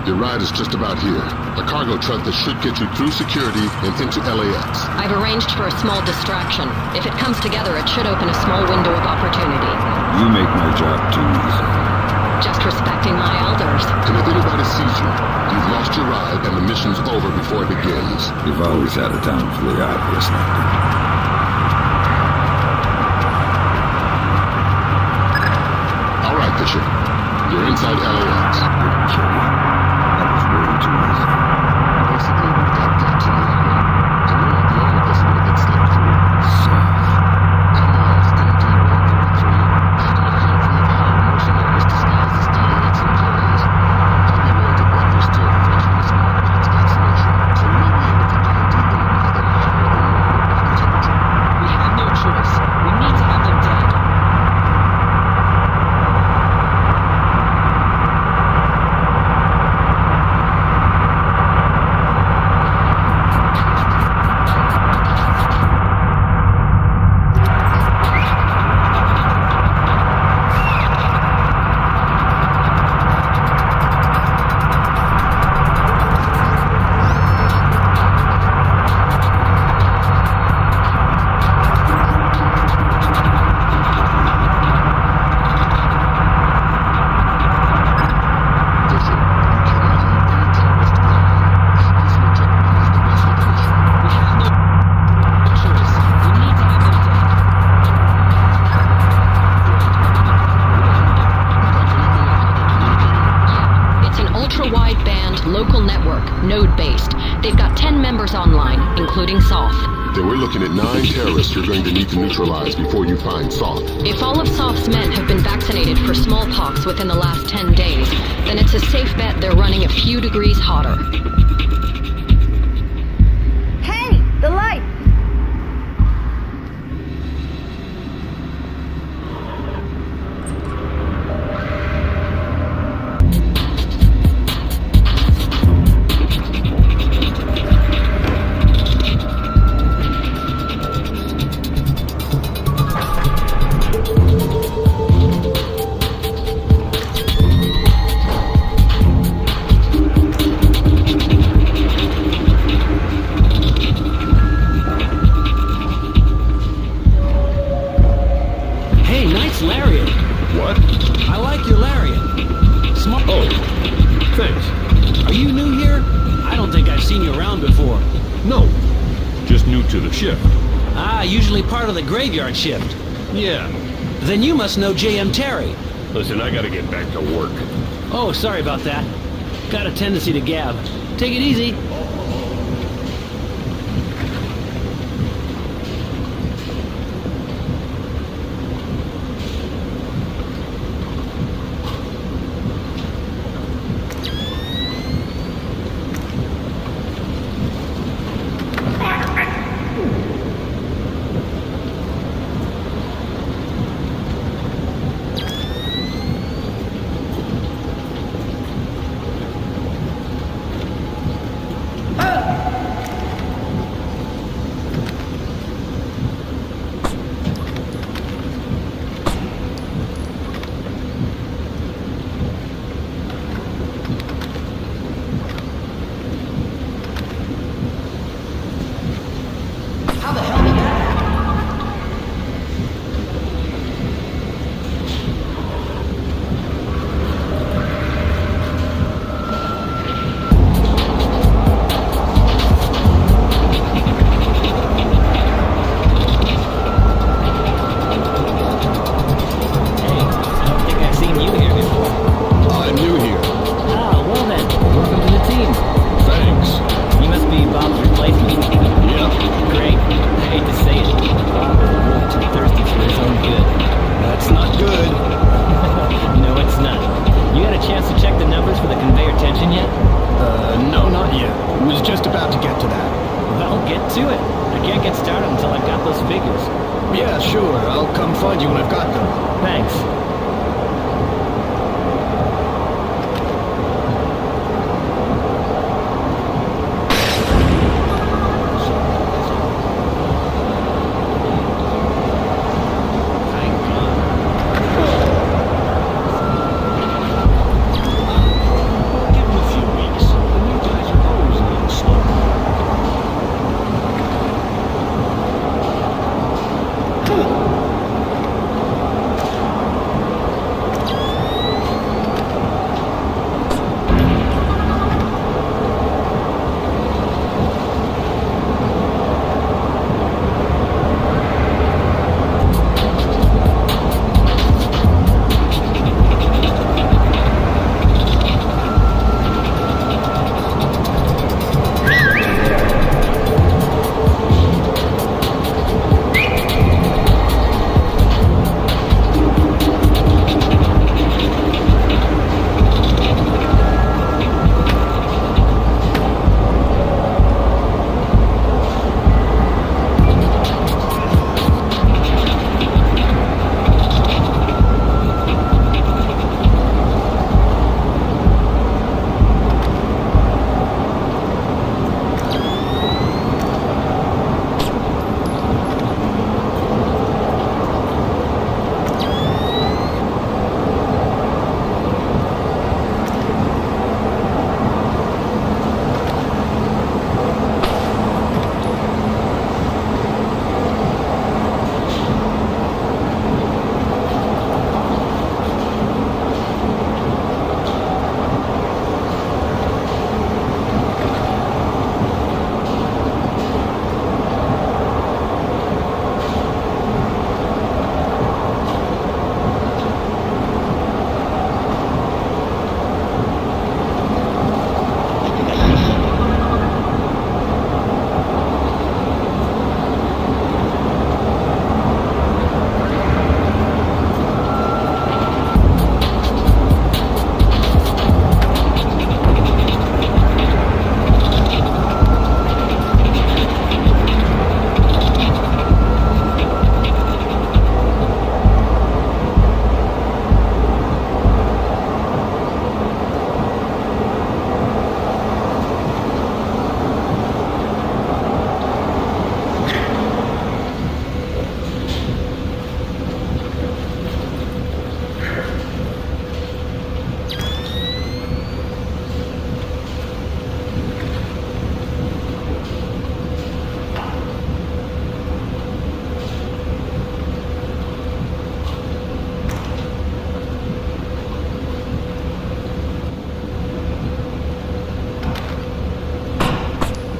Your ride is just about here. A cargo truck that should get you through security and into LAX. I've arranged for a small distraction. If it comes together, it should open a small window of opportunity. You make my job too easy. Just respecting my elders. And if anybody sees you, you've lost your ride and the mission's over before it begins. You've always had a talent for the obvious, Nathan. All right, Bishop. You're inside LAX. Didn't kill you. That was way too easy. Basically, we've got that to you. And you're not the only listener that slipped through. Soft. I'm the last MD-133, and a handful of hired mercenaries disguised as LAX employees. I'll be willing to bet they're still fresh from a smallpox vaccination, so we may be able to ID them by them higher than normal body temperature. We have no choice. We need to have them dead. Including Soth. Then we're looking at 9 terrorists you're going to need to neutralize before you find Soth. If all of Soth's men have been vaccinated for smallpox within the last 10 days, then it's a safe bet they're running a few degrees hotter. Hey! No, just new to the shift. Ah, usually part of the graveyard shift. Yeah. Then you must know J.M. Terry. Listen, I gotta get back to work. Oh, sorry about that. Got a tendency to gab. Take it easy.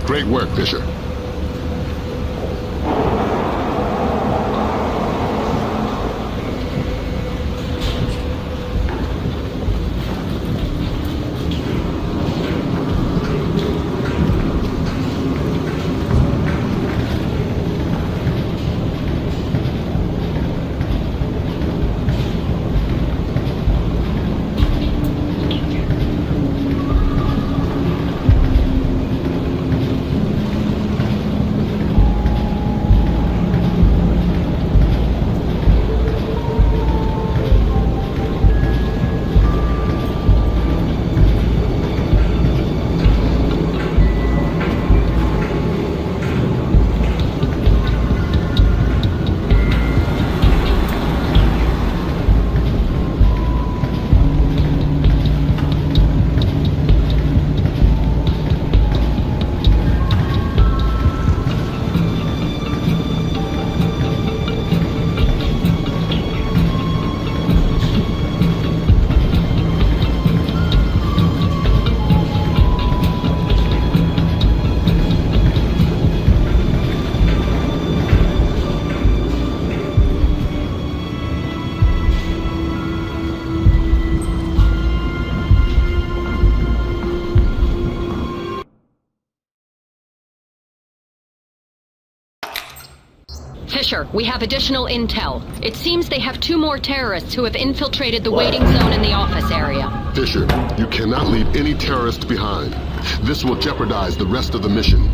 Great work, Fisher. Fisher, we have additional intel. It seems they have 2 more terrorists who have infiltrated the waiting zone in the office area. Fisher, you cannot leave any terrorists behind. This will jeopardize the rest of the mission.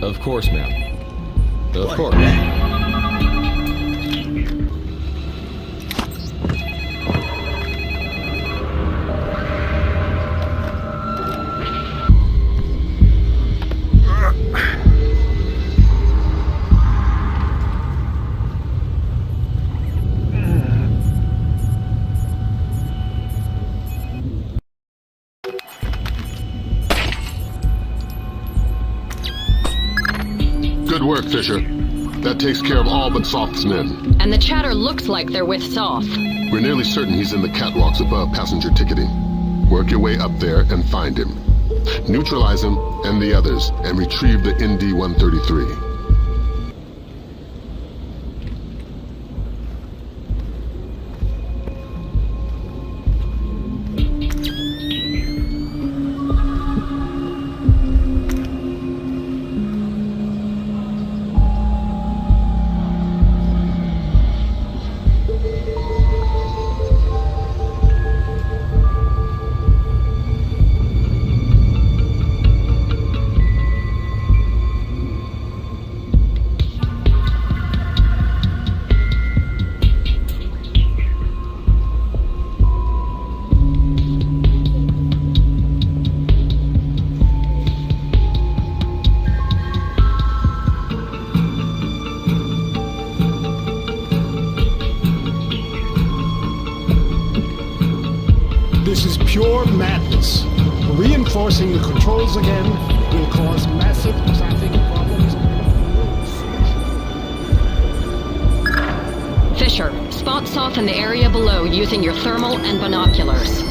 Of course, ma'am. Of course. Good work, Fisher. That takes care of all but Soft's men. And the chatter looks like they're with Soft. We're nearly certain he's in the catwalks above passenger ticketing. Work your way up there and find him. Neutralize him and the others, and retrieve the ND-133. This is pure madness. Reinforcing the controls again will cause massive traffic problems. in the area below using your thermal and binoculars.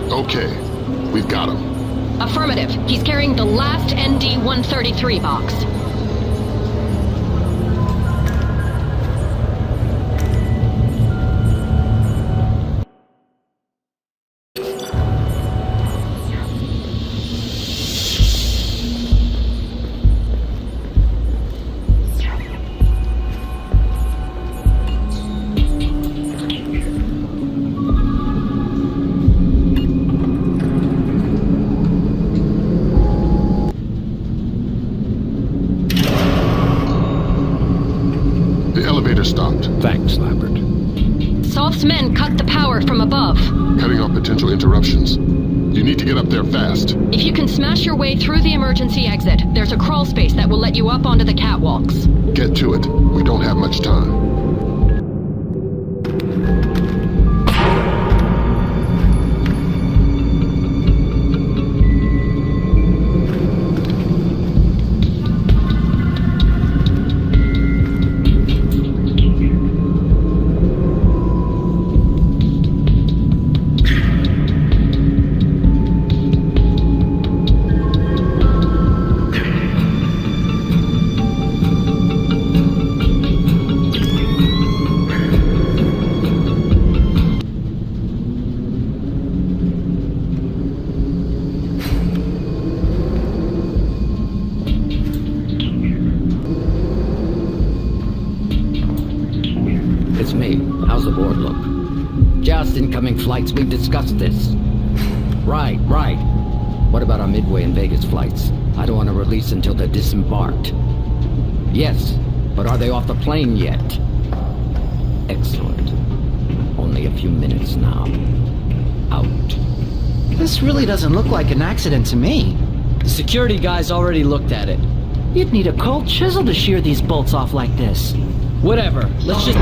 Okay, we've got him. Affirmative. He's carrying the last ND-133 box. Stopped. Thanks, Lambert. Soft's men cut the power from above. Cutting off potential interruptions. You need to get up there fast. If you can smash your way through the emergency exit, there's a crawl space that will let you up onto the catwalks. Get to it. We don't have much time. It's me. How's the board look? Just incoming flights, we've discussed this. Right. What about our Midway and Vegas flights? I don't want to release until they're disembarked. Yes, but are they off the plane yet? Excellent. Only a few minutes now. Out. This really doesn't look like an accident to me. The security guys already looked at it. You'd need a cold chisel to shear these bolts off like this. Whatever, let's just...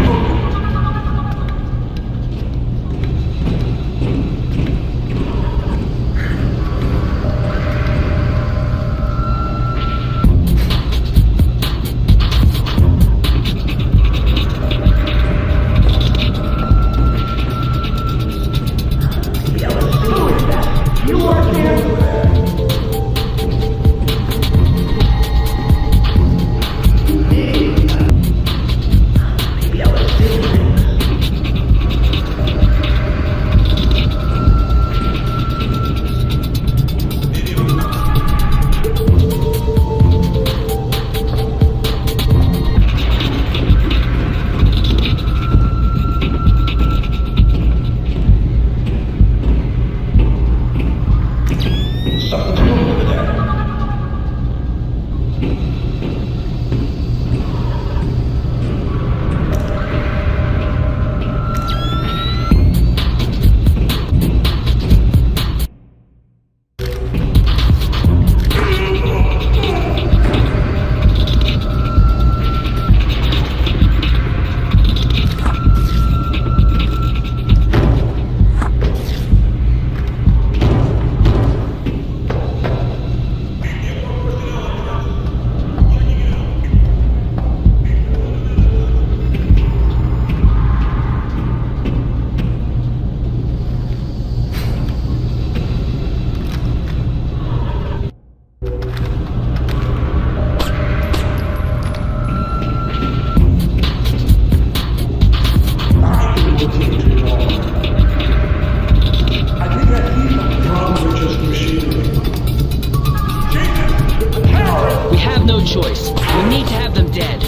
choice. We need to have them dead.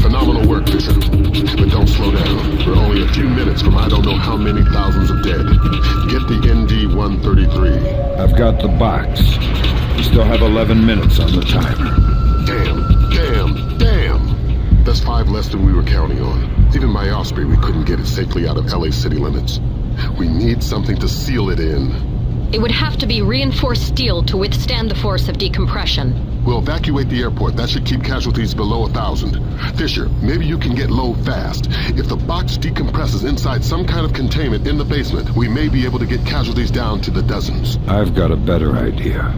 Phenomenal work, Bishop. But don't slow down. We're only a few minutes from I don't know how many thousands of dead. Get the ND-133. I've got the box. We still have 11 minutes on the timer. Damn! That's 5 less than we were counting on. Even by Osprey, we couldn't get it safely out of LA city limits. We need something to seal it in. It would have to be reinforced steel to withstand the force of decompression. We'll evacuate the airport. That should keep casualties below 1,000. Fisher, maybe you can get low fast. If the box decompresses inside some kind of containment in the basement, we may be able to get casualties down to the dozens. I've got a better idea.